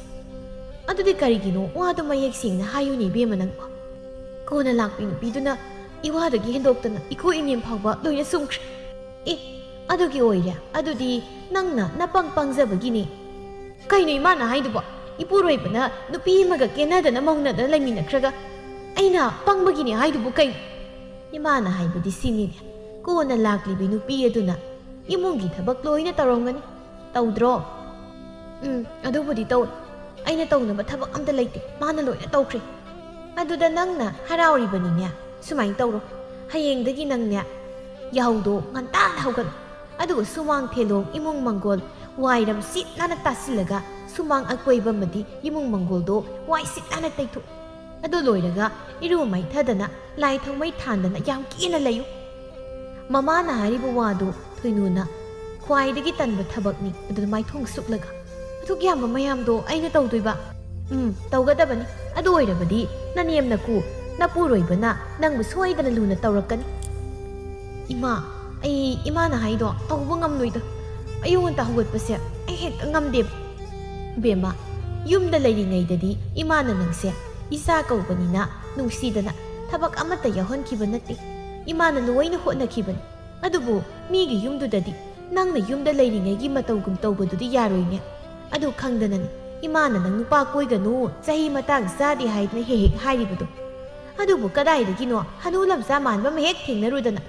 ꯑꯗꯨꯗꯤ ꯀꯔꯤꯒꯤꯅꯣ ꯋꯥꯗꯣ ꯃꯌꯦꯛ ꯁꯦꯡꯅ ꯍꯥꯏꯌꯨꯅꯦ ꯏꯕꯦꯝꯃ ꯅꯪꯕꯨ ꯀꯣꯟꯅ ꯂꯥꯛꯄꯤ ꯅꯨꯄꯤꯗꯨꯅ ꯏꯋꯥꯗꯒꯤ ꯍꯦꯟꯗꯣꯛꯇꯅ ꯏꯈꯣ ꯏꯅꯦꯝ ꯐꯥꯎꯕ ꯂꯣꯏꯅ ꯁꯨꯝꯈ꯭ꯔꯦ ꯑꯦ ꯑꯗꯨꯒꯤ ꯑꯣꯏꯔꯦ ꯑꯗꯨꯗꯤ ꯅꯪꯅ ꯅꯄꯪ ꯄꯪꯖꯕꯒꯤꯅꯦ ꯀꯩꯅꯣ ꯏꯃꯥꯅ ꯍꯥꯏꯗꯨꯕꯣ ꯏꯄꯨꯔꯣꯏꯕꯅ ꯅꯨꯄꯤ ꯑꯃꯒ ꯀꯦꯅꯗꯅ ꯃꯧꯅꯗꯅ ꯂꯩꯃꯤꯟꯅꯈ꯭ꯔꯒ ꯑꯩꯅ ꯄꯪꯕꯒꯤꯅꯦ ꯍꯥꯏꯗꯨꯕꯨ ꯀꯩꯅꯣ ꯏꯃꯥꯅ ꯍꯥꯏꯕꯗꯤ ꯁꯤꯅꯤꯅꯦ ꯀꯣꯟꯅ ꯂꯥꯛꯂꯤꯕꯤ ꯅꯨꯄꯤ ꯑꯗꯨꯅ ꯏꯃꯨꯡꯒꯤ ꯊꯕꯛ ꯂꯣꯏꯅ ꯇꯧꯔꯝꯒꯅꯤ ꯇꯧꯗ꯭ꯔꯣ ꯑꯗꯨꯕꯨꯗꯤ ꯇꯧꯏ ꯑꯩꯅ ꯇꯧꯅꯕ ꯊꯕꯛ ꯑꯝꯇ ꯂꯩꯇꯦ ꯃꯥꯅ ꯂꯣꯏꯅ ꯇꯧꯈ꯭ꯔꯦ ꯑꯗꯨꯗ ꯅꯪꯅ ꯍꯔꯥꯎꯔꯤꯕꯅꯤꯅꯦ ꯁꯨꯃꯥꯏꯅ ꯇꯧꯔꯣ ꯍꯌꯦꯡꯗꯒꯤ ꯅꯪꯅꯦ ꯌꯥꯍꯧꯗꯣ ꯉꯟꯇꯥꯅ ꯍꯧꯒꯠꯂꯣ ꯑꯗꯨꯒ ꯁꯨꯃꯥꯡ ꯊꯦꯂꯣꯡ ꯏꯃꯨꯡ ꯃꯪꯒꯣꯜ ꯋꯥꯏꯔꯝ ꯁꯤꯠ ꯅꯥꯟꯅ ꯇꯥꯁꯤꯜꯂꯒ ꯁꯨꯃꯥꯡ ꯑꯀꯣꯏꯕ ꯑꯃꯗꯤ ꯏꯃꯨꯡ ꯃꯪꯒꯣꯜꯗꯣ ꯋꯥꯏ ꯁꯤꯠ ꯅꯥꯟꯅ ꯇꯩꯊꯣꯛ ꯑꯗꯨ ꯂꯣꯏꯔꯒ ꯏꯔꯨ ꯃꯩꯊꯗꯅ ꯂꯥꯏ ꯊꯥꯎꯃꯩ ꯊꯥꯟꯗꯅ ꯌꯥꯝ ꯀꯦꯅ ꯂꯩꯌꯨ ꯃꯃꯥꯅ ꯍꯥꯏꯔꯤꯕ ꯋꯥꯗꯨ ꯊꯣꯏꯅꯨꯅ ꯈ꯭ꯋꯥꯏꯗꯒꯤ ꯇꯟꯕ ꯊꯕꯛꯅꯤ ꯑꯗꯨꯗ ꯃꯥꯏꯊꯣꯡ ꯁꯨꯛꯂꯒ ꯑꯗꯨꯛ ꯌꯥꯝꯕ ꯃꯌꯥꯝꯗꯣ ꯑꯩꯅ ꯇꯧꯗꯣꯏꯕ ꯇꯧꯒꯗꯕꯅꯤ ꯑꯗꯨ ꯑꯣꯏꯔꯕꯗꯤ ꯅꯅꯦꯝ ꯅꯀꯨ ꯅꯄꯨꯔꯣꯏꯕꯅ ꯅꯪꯕꯨ ꯁꯣꯏꯗꯅ ꯂꯨꯅ ꯇꯧꯔꯛꯀꯅꯤ ꯏꯃꯥ ꯑꯩ ꯏꯃꯥꯅ ꯍꯥꯏꯗꯣ ꯇꯧꯕ ꯉꯝꯂꯣꯏꯗ ꯑꯌꯨꯛ ꯉꯟꯇꯥ ꯍꯧꯒꯠꯄꯁꯦ ꯑꯩ ꯍꯦꯛꯇ ꯉꯝꯗꯦꯕ ꯕꯦꯝꯃ ꯌꯨꯝꯗ ꯂꯩꯔꯤꯉꯩꯗꯗꯤ ꯏꯃꯥꯅ ꯅꯪꯁꯦ ꯏꯆꯥ ꯀꯧꯕꯅꯤꯅ ꯅꯨꯡꯁꯤꯗꯅ ꯊꯕꯛ ꯑꯃꯠꯇ ꯌꯥꯎꯍꯟꯈꯤꯕ ꯅꯠꯇꯦ ꯏꯃꯥꯅ ꯂꯣꯏꯅ ꯍꯣꯠꯅꯈꯤꯕꯅꯤ ꯑꯗꯨꯕꯨ ꯃꯤꯒꯤ ꯌꯨꯝꯗꯨꯗꯗꯤ ꯅꯪꯅ ꯌꯨꯝꯗ ꯂꯩꯔꯤꯉꯩꯒꯤ ꯃꯇꯧꯒꯨꯝ ꯇꯧꯕꯗꯨꯗꯤ ꯌꯥꯔꯣꯏꯅꯦ ꯑꯗꯨ ꯈꯪꯗꯅꯅꯤ ꯏꯃꯥꯅ ꯅꯪ ꯅꯨꯄꯥ ꯀꯣꯏꯒꯅꯨ ꯆꯍꯤ ꯃꯇꯥꯡ ꯆꯥꯗꯦ ꯍꯥꯏꯗꯅ ꯍꯦꯛ ꯍꯥꯏꯔꯤꯕꯗꯣ ꯑꯗꯨꯕꯨ ꯀꯗꯥꯏꯗꯒꯤꯅꯣ ꯍꯅꯨ ꯂꯝꯆꯥ ꯃꯥꯟꯕ ꯑꯃ ꯍꯦꯛ ꯊꯦꯡꯅꯔꯨꯗꯅ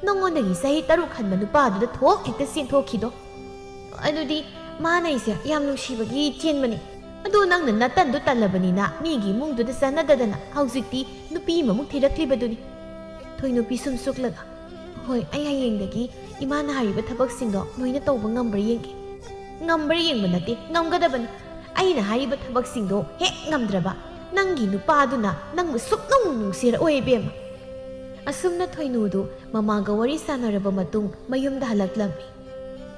ꯅꯉꯣꯟꯗꯒꯤ ꯆꯍꯤ 6 ꯍꯟꯕ ꯅꯨꯄꯥꯗꯨꯗ ꯊꯣꯛ ꯍꯦꯛꯇ ꯆꯦꯟꯊꯣꯛꯈꯤꯗꯣ ꯑꯗꯨꯗꯤ ꯃꯥꯅ ꯑꯩꯁꯦ ꯌꯥꯝ ꯅꯨꯡꯁꯤꯕꯒꯤ ꯆꯦꯟꯕꯅꯤ ꯑꯗꯨ ꯅꯪꯅ ꯅꯇꯟꯗꯨ ꯇꯜꯂꯕꯅꯤꯅ ꯃꯤꯒꯤ ꯏꯃꯨꯡꯗꯨꯗ ꯆꯠꯅꯗꯗꯅ ꯍꯧꯖꯤꯛꯇꯤ ꯅꯨꯄꯤ ꯑꯃꯃꯨꯛ ꯊꯤꯔꯛꯂꯤꯕꯗꯨꯅꯤ ꯊꯣꯏꯅꯨꯄꯤ ꯁꯨꯝ ꯁꯨꯛꯂꯒ ꯍꯣꯏ ꯑꯩ ꯍꯌꯦꯡꯗꯒꯤ ꯏꯃꯥꯅ ꯍꯥꯏꯔꯤꯕ ꯊꯕꯛꯁꯤꯡꯗꯣ ꯂꯣꯏꯅ ꯇꯧꯕ ꯉꯝꯕ꯭ꯔꯥ ꯌꯦꯡꯒꯦ ꯉꯝꯕ꯭ꯔꯥ ꯌꯦꯡꯕ ꯅꯠꯇꯦ ꯉꯝꯒꯗꯕꯅꯤ ꯑꯩꯅ ꯍꯥꯏꯔꯤꯕ ꯊꯕꯛꯁꯤꯡꯗꯣ ꯍꯦꯛ ꯉꯝꯗ꯭ꯔꯕ ꯅꯪꯒꯤ ꯅꯨꯄꯥꯗꯨꯅ ꯅꯪꯕꯨ ꯁꯨꯛꯅꯨꯡ ꯅꯨꯡꯁꯤꯔꯛꯑꯣꯏ ꯏꯕꯦꯝꯃ ꯑꯁꯨꯝꯅ ꯊꯣꯏꯅꯨꯗꯨ ꯃꯃꯥꯒ ꯋꯥꯔꯤ ꯁꯥꯟꯅꯔꯕ ꯃꯇꯨꯡ ꯃꯌꯨꯝꯗ ꯍꯜꯂꯛꯂꯝꯃꯤ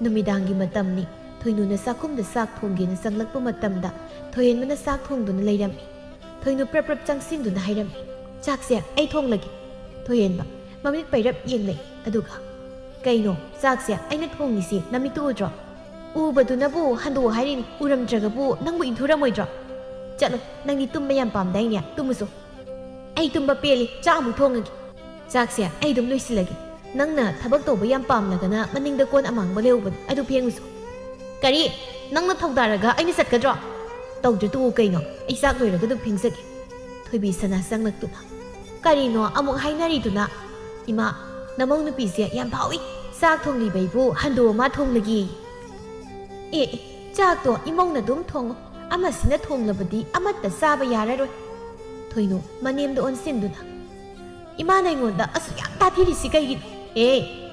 ꯅꯨꯃꯤꯗꯥꯡꯒꯤ ꯃꯇꯝꯅꯤ ꯊꯣꯏꯅꯨꯅ ꯆꯥꯛꯈꯨꯝꯗ ꯆꯥꯛ ꯊꯣꯡꯒꯦꯅ ꯆꯪꯂꯛꯄ ꯃꯇꯝꯗ ꯊꯣꯏꯍꯦꯟꯕꯅ ꯆꯥꯛ ꯊꯣꯡꯗꯨꯅ ꯂꯩꯔꯝꯃꯤ ꯊꯣꯏꯅꯨ ꯄ꯭ꯔꯞ ꯄ꯭ꯔꯞ ꯆꯪꯁꯤꯟꯗꯨꯅ ꯍꯥꯏꯔꯝꯃꯤ ꯆꯥꯛꯁꯦ ꯑꯩ ꯊꯣꯡꯂꯒꯦ ꯊꯣꯏꯍꯦꯟꯕ ꯃꯃꯤꯠ ꯄꯩꯔꯞ ꯌꯦꯡꯂꯛꯏ ꯑꯗꯨꯒ ꯀꯩꯅꯣ ꯆꯥꯛꯁꯦ ꯑꯩꯅ ꯊꯣꯡꯉꯤꯁꯤ ꯅꯃꯤꯠꯇꯨ ꯎꯗ꯭ꯔꯣ ꯎꯕꯗꯨꯅꯕꯨ ꯍꯟꯗꯣꯛ ꯍꯥꯏꯔꯤꯅꯤ ꯎꯔꯝꯗ꯭ꯔꯒꯕꯨ ꯅꯪꯕꯨ ꯏꯟꯊꯨꯔꯝꯃꯣꯏꯗ꯭ꯔꯣ ꯆꯠꯂꯣ ꯅꯪꯗꯤ ꯇꯨꯝꯕ ꯌꯥꯝ ꯄꯥꯝꯗꯥꯏꯅꯦ ꯇꯨꯝꯃꯨꯁꯨ ꯑꯩ ꯇꯨꯝꯕ ꯄꯦꯜꯂꯤ ꯆꯥꯛ ꯑꯃꯨꯛ ꯊꯣꯡꯉꯒꯦ ꯆꯥꯛꯁꯦ ꯑꯩ ꯑꯗꯨꯝ ꯂꯣꯏꯁꯤꯜꯂꯒꯦ ꯅꯪꯅ ꯊꯕꯛ ꯇꯧꯕ ꯌꯥꯝ ꯄꯥꯝꯂꯒꯅ ꯃꯅꯤꯡꯗ ꯀꯣꯟ ꯑꯃꯥꯡꯕ ꯂꯩꯍꯧꯕꯅꯤ ꯑꯗꯨ ꯐꯦꯡꯉꯨꯁꯨ ꯀꯔꯤ ꯅꯪꯅ ꯊꯧꯗꯥꯔꯒ ꯑꯩꯅ ꯆꯠꯀꯗ꯭ꯔꯣ ꯇꯧꯗ꯭ꯔ ꯇꯣꯛꯎ ꯀꯩꯅꯣ ꯑꯩ ꯆꯥꯛ ꯂꯣꯏꯔꯒ ꯑꯗꯨꯝ ꯐꯦꯡꯖꯒꯦ ꯊꯣꯏꯕꯤ ꯁꯅꯥ ꯆꯪꯂꯛꯇꯨꯅ ꯀꯔꯤꯅꯣ ꯑꯃꯨꯛ ꯍꯥꯏꯅꯔꯤꯗꯨꯅ ꯏꯃꯥ ꯅꯃꯧ ꯅꯨꯄꯤꯁꯦ ꯌꯥꯝ ꯐꯥꯎꯏ ꯆꯥꯛ ꯊꯣꯡꯂꯤꯕꯩꯕꯨ ꯍꯟꯗꯣ ꯑꯃ ꯊꯣꯡꯂꯒꯦ ꯆꯥꯛꯇꯣ ꯏꯃꯧꯅ ꯑꯗꯨꯝ ꯊꯣꯡꯉꯣ ꯑꯃꯁꯤꯅ ꯊꯣꯡꯂꯕꯗꯤ ꯑꯃꯠꯇ ꯆꯥꯕ ꯌꯥꯔꯔꯣꯏ ꯊꯣꯏꯅꯨ ꯃꯅꯦꯝꯗ ꯑꯣꯟꯁꯤꯟꯗꯨꯅ ꯏꯃꯥꯅ ꯑꯩꯉꯣꯟꯗ ꯑꯁꯨꯛ ꯌꯥꯝ ꯇꯥꯊꯤꯔꯤꯁꯤ ꯀꯩꯒꯤꯅꯣ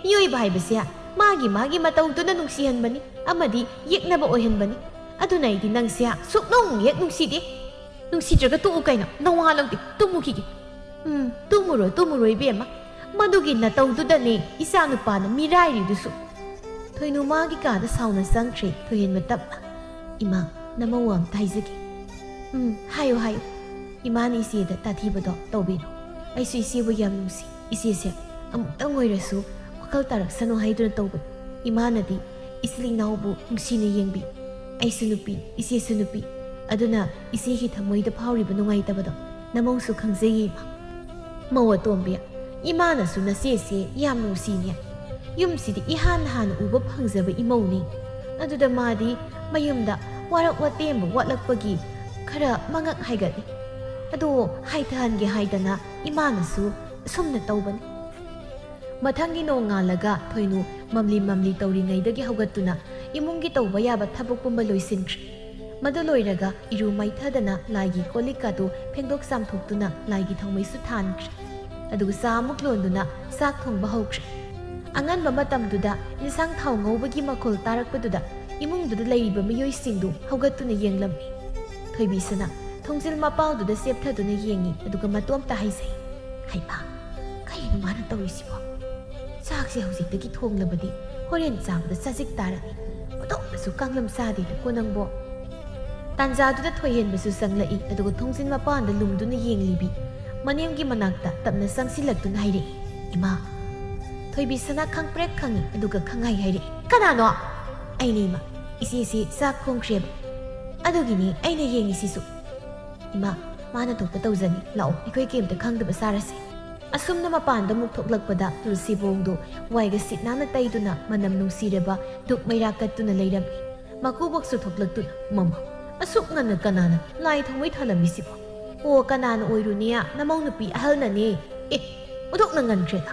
ꯃꯤꯑꯣꯏꯕ ꯍꯥꯏꯕꯁꯦ ꯃꯥꯒꯤ ꯃꯇꯧꯗꯨꯅ ꯅꯨꯡꯁꯤꯍꯟꯕꯅꯤ ꯑꯃꯗꯤ ꯌꯦꯛꯅꯕ ꯑꯣꯏꯍꯟꯕꯅꯤ ꯑꯗꯨꯅ ꯑꯩꯗꯤ ꯅꯪꯁꯦ ꯁꯨꯛꯅꯨꯡ ꯍꯦꯛ ꯅꯨꯡꯁꯤꯗꯦ ꯅꯨꯡꯁꯤꯗ꯭ꯔꯒ ꯇꯣꯛꯎ ꯀꯩꯅꯣ ꯅꯋꯥ ꯂꯧꯗꯦ ꯇꯨꯝꯃꯨꯈꯤꯒꯦ ꯇꯨꯝꯃꯨꯔꯣ ꯏꯕꯦꯝꯃ ꯃꯗꯨꯒꯤ ꯅꯇꯧꯗꯨꯗꯅꯦ ꯏꯆꯥ ꯅꯨꯄꯥꯅ ꯃꯤꯔꯥꯏꯔꯤꯗꯨꯁꯨ ꯊꯣꯏꯅꯨ ꯃꯥꯒꯤ ꯀꯥꯗ ꯁꯥꯎꯅ ꯆꯪꯈ꯭ꯔꯦ ꯊꯣꯏꯍꯦꯟꯕ ꯇꯞꯅ ꯏꯃꯥ ꯅꯃꯧ ꯑꯝꯇ ꯍꯥꯏꯖꯒꯦ ꯍꯥꯏꯌꯨ ꯏꯃꯥꯅ ꯏꯆꯦꯗ ꯇꯥꯊꯤꯕꯗꯣ ꯇꯧꯕꯤꯅꯨ ꯑꯩꯁꯨ ꯏꯆꯦꯕꯨ ꯌꯥꯝ ꯅꯨꯡꯁꯤ ꯏꯆꯦꯁꯦ ꯑꯃꯨꯛꯇꯪ ꯑꯣꯏꯔꯁꯨ ꯋꯥꯈꯜ ꯇꯥꯔꯛꯁꯅꯨ ꯍꯥꯏꯗꯨꯅ ꯇꯧꯕꯅꯤ ꯏꯃꯥꯅꯗꯤ ꯏꯆꯤꯜ ꯏꯅꯥꯎꯕꯨ ꯅꯨꯡꯁꯤꯅ ꯌꯦꯡꯕꯤ ꯑꯩꯁꯨ ꯅꯨꯄꯤ ꯏꯆꯦꯁꯨ ꯅꯨꯄꯤ ꯑꯗꯨꯅ ꯏꯆꯦꯒꯤ ꯊꯃꯣꯏꯗ ꯐꯥꯎꯔꯤꯕ ꯅꯨꯡꯉꯥꯏꯇꯕꯗꯣ ꯅꯃꯧꯁꯨ ꯈꯪꯖꯩꯌꯦ ꯏꯃꯥ ꯃꯧ ꯑꯇꯣꯝꯕꯤ Imanasu nasese yam nungsine. Yumsidi ihan han uba phangzaba imoni. Aduda madi mayumda warak watemba watlakpagi khara mangak haigati. Ado haithange haidana imanasu sumna tawbani. Mathangi no ngalaga thoinu mamli tawringaidagi haugattuna imungi tawba yaba thabak pumba loisinkhre. Madu loiraga iru maithadana laigi kolikadu phengdok samthoktuna laigi thongmaisu thankre. Aduga samuk londuna sak thongba haukhre. Anganba matamduda insang thau ngobagi makhol tarakpaduda imungduda leiriba miyoisingdu haugattuna yenglammi. Thoibisana thongsil mapaududa septhaduna yengi aduga matomta haisai. Haipa kaino mana tawisibo. Sakse haujiktagi thonglabadi horen chamda sajik tarani. Odosu kanglam sadi konangbo. Tanjaduda thoihenbasu sanglai aduga thongsil mapanda lumduna yenglibi. Manemgi manakta tapna sangsilaktuna haire. Ima Thoibisana khangprek khangi aduga khangai haire. Kanano? Ainima isi sak khongkreb. Adugini aina yengisisu. Ima mana thokpa tawjani lao ikoi kemta khangdaba sarase. Asumna mapanda muk thoklakpada tulsi bongdo waiga sitnana taiduna manam nungsireba duk mairaktuna leirami. Makubok su thoklaktuna mama. Asuk ngana kanana lai thongwai thalamisibo. O kanana oirunia namau nupi ahalna ne. Udok na ngankreda.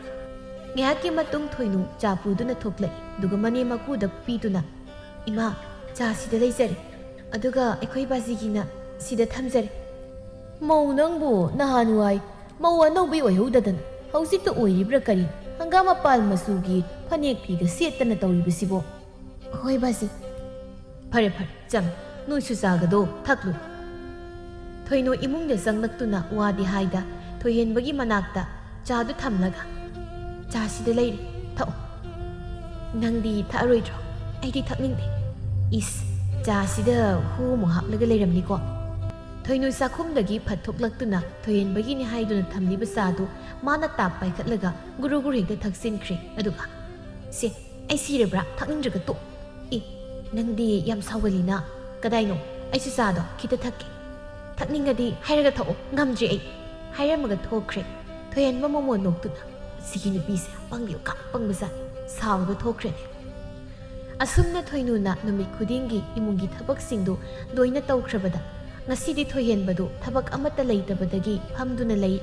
Ngayaki matung thoinu chapuduna thoklai duga mane makuda pituna. Ima cha sida leizare. Aduga ikoi bazigina sida thamjare. Mau nangbu nahanuai mau anaubi oihudadana hausikta oiribra kari hangama pal masugi phanek piga setana tawribasibo. Hoi bazi. Phare cham nuisu sagado thaklu. Thoino imungda sanglaktuna wadi haida thoihenbagi manakta chadu thamlaga. Cha sida leire thau. Nangdi tharoidro aidi thakningde. Is cha sida hu mo haplaga leiramniko. Thoinu sakhumdagi phathoklaktuna thoihenbagi ni haiduna thamliba sadu mana tap paikhatlaga guru hekta thaksinkhre aduga se ai sirebra thakningdraga to nangdi yam sawgalina kadaino ai sado khita thakke thakningadi hairaga thao ngamdri ai hairamaga thokre thoihenba momo noktuna sigini pise pangyo ka pangbasa sawga thokre asumna thoinuna numit khudingi imungi thabak singdu doina tawkhrabada Ngasidi thoihenbadu thabak amata leitabadagi hamduna lei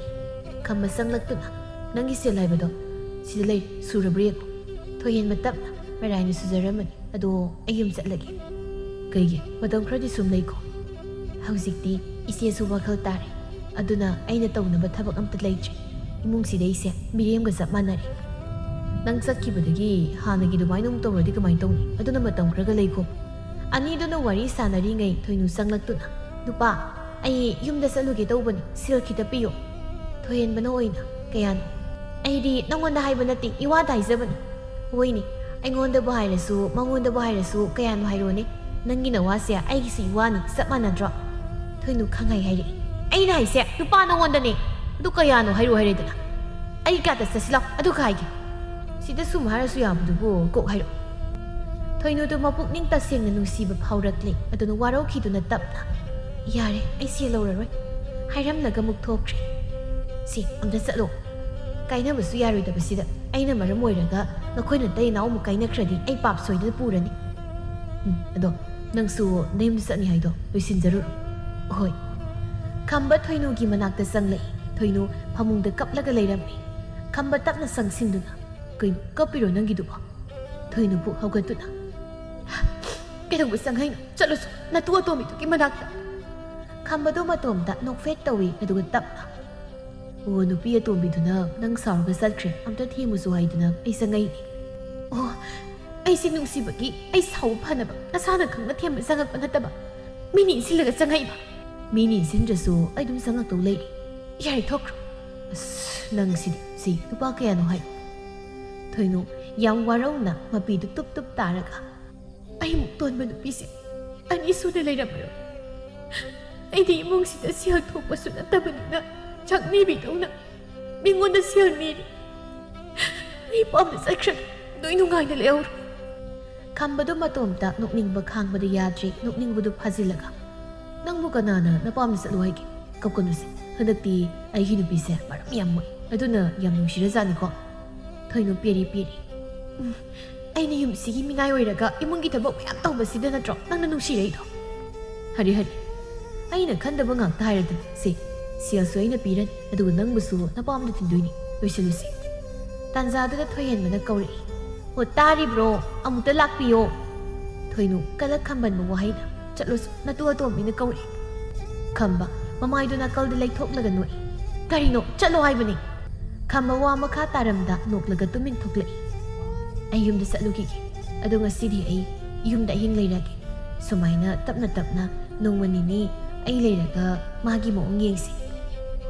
khamma sanglaktuna nangi selaibado sida lei surabriek thoihenba tapna maraini sujaramani ado ayum chatlagi kaigi madam khradi sum leiko haujikti ise su wakhal tare aduna aina tawnaba thabak amta leitri imung sida ise mirem ga chap manari nang chatkibadagi hanagi dumainum tawradi kamai tawni aduna matam khraga leiko ani duna wari sanari ngai thoinu sanglaktuna Dupa, ay yumda salugi tawbani silkita piyo. Thoihenbana oina kayano. Ay di nangonda haibanati iwata haizabani. Oini, ay ngonda bahayrasu, mangonda bahayrasu kayano hairone. Nang ginawa siya ay gisi iwani sapmanadra. Thoinu khangai hairi. Ay na haisya, dupa nangonda ni. Adu kayano hairu hairidana. Ay kata sa silaw, adu kaigi. Sida sumharasu yabudubo kok hairu. Thoinu du mapukning taseng na nungsiba phaurakli. Adu na waraw khiduna tapna. Yare, ay siya lauraroi. Hairam laga mukthokre. Si, amda satlo. Kaina basu yaroy da basida. Ay na maramoiraga nakoy na tayo na umukay na kredi ay papsoy na purani. Ado, nang su name sa ni haido. Luisin zarur. Hoy. Kamba thoinu gi manakta sanglay. Thoinu pamungda kaplaga layramay. Kamba tap na sangsin duna. Kay kapiro nang giduba. Thoinu po hawgat duna. Kaya ba sanghay na? Chalos, natuwa to mito ki manakta. Kambado matomda nokfet tawi aduga tapna. O nupi atombiduna nang sarga satkre amta thimusu haiduna ay sangai ni. Oh, ay sinungsibagi ay saw phanaba nasana khangna them sangak panataba. Mini silaga sangai ba. Mini sindrasu ay dum sangak to lay. Yari thokro. Nang si nupa kaya no hay. Thoinu yang waraw na mapidu tup taraga. Ay mukton ba nupi si. Ani suna lay ramaro. Ay di mong sida siyang thokpaso na tabanina. Chak nibi daw na. Mingon na siyang niri. Ay pam na saksak. Do'y nungay na leor. Kambado matomta nukning baghang bada yadri nukning budu pazilaga. Nang buka nana na pam na sa luhay ki. Kapkunusin. ꯍꯟꯗꯛꯇꯤ ꯑꯩꯒꯤ ꯅꯨꯄꯤꯁꯦ ꯃꯔꯝ ꯌꯥꯝ ꯃꯣꯏ ꯑꯗꯨꯅ ꯌꯥꯝ ꯅꯨꯡꯁꯤꯔꯖꯥꯠꯅꯤꯀꯣ ꯊꯣꯏꯅꯨ ꯄꯦꯔꯤ ꯑꯩꯅ ꯌꯨꯝꯁꯤꯒꯤ ꯃꯤꯅꯥꯏ ꯑꯣꯏꯔꯒ ꯏꯃꯨꯡꯒꯤ ꯊꯕꯛ ꯃꯌꯥꯝ ꯇꯧꯕꯁꯤꯗ ꯅꯠꯇ꯭ꯔꯣ ꯅꯪꯅ ꯅꯨꯡꯁꯤꯔꯛꯏꯗꯣ ꯍꯔꯤ ꯑꯩꯅ ꯈꯟꯗꯕ ꯉꯥꯛꯇ ꯍꯥꯏꯔꯗꯅ ꯁꯦꯜꯁꯨ ꯑꯩꯅ ꯄꯤꯔꯅꯤ ꯑꯗꯨꯒ ꯅꯪꯕꯨꯁꯨ ꯅꯄꯥꯝꯗ ꯊꯤꯟꯗꯣꯏꯅꯤ ꯂꯣꯏꯁꯤꯜꯂꯨꯁꯤ ꯇꯥꯟꯖꯥꯗꯨꯗ ꯊꯣꯏꯍꯦꯟꯕꯅ ꯀꯧꯔꯛꯏ ꯑꯣ ꯇꯥꯔꯤꯕ꯭ꯔꯣ ꯑꯃꯨꯛꯇ ꯂꯥꯛꯄꯤꯌꯣ ꯊꯣꯏꯅꯨ ꯀꯂꯛ ꯈꯝꯕꯟꯕ ꯋꯥꯍꯩꯅ ꯆꯠꯂꯨꯁꯨ ꯅꯇꯨ ꯑꯇꯣꯝꯕꯤꯅ ꯀꯧꯔꯛꯏ ꯈꯝꯕ ꯃꯃꯥꯏꯗꯨ ꯅꯥꯀꯜꯗ ꯂꯩꯊꯣꯛꯂꯒ ꯅꯣꯛꯏ ꯀꯔꯤꯅꯣ ꯆꯠꯂꯣ ꯍꯥꯏꯕꯅꯤ ꯈꯝꯕ ꯋꯥ ꯃꯈꯥ ꯇꯥꯔꯝꯗ ꯅꯣꯛꯂꯒ ꯇꯨꯃꯤꯟ ꯊꯣꯛꯂꯛꯏ ꯑꯩ ꯌꯨꯝꯗ ꯆꯠꯂꯨꯈꯤꯒꯦ ꯑꯗꯣ ꯉꯁꯤꯗꯤ ꯑꯩ ꯌꯨꯝꯗ ꯑꯍꯤꯡ ꯂꯩꯔꯒꯦ ꯁꯨꯃꯥꯏꯅ ꯇꯞꯅ ꯇꯞꯅ ꯅꯣꯡꯃ ꯅꯤꯅꯤ ꯑꯩ ꯂꯩꯔꯒ ꯃꯥꯒꯤ ꯃꯑꯣꯡ ꯌꯦꯡꯁꯤ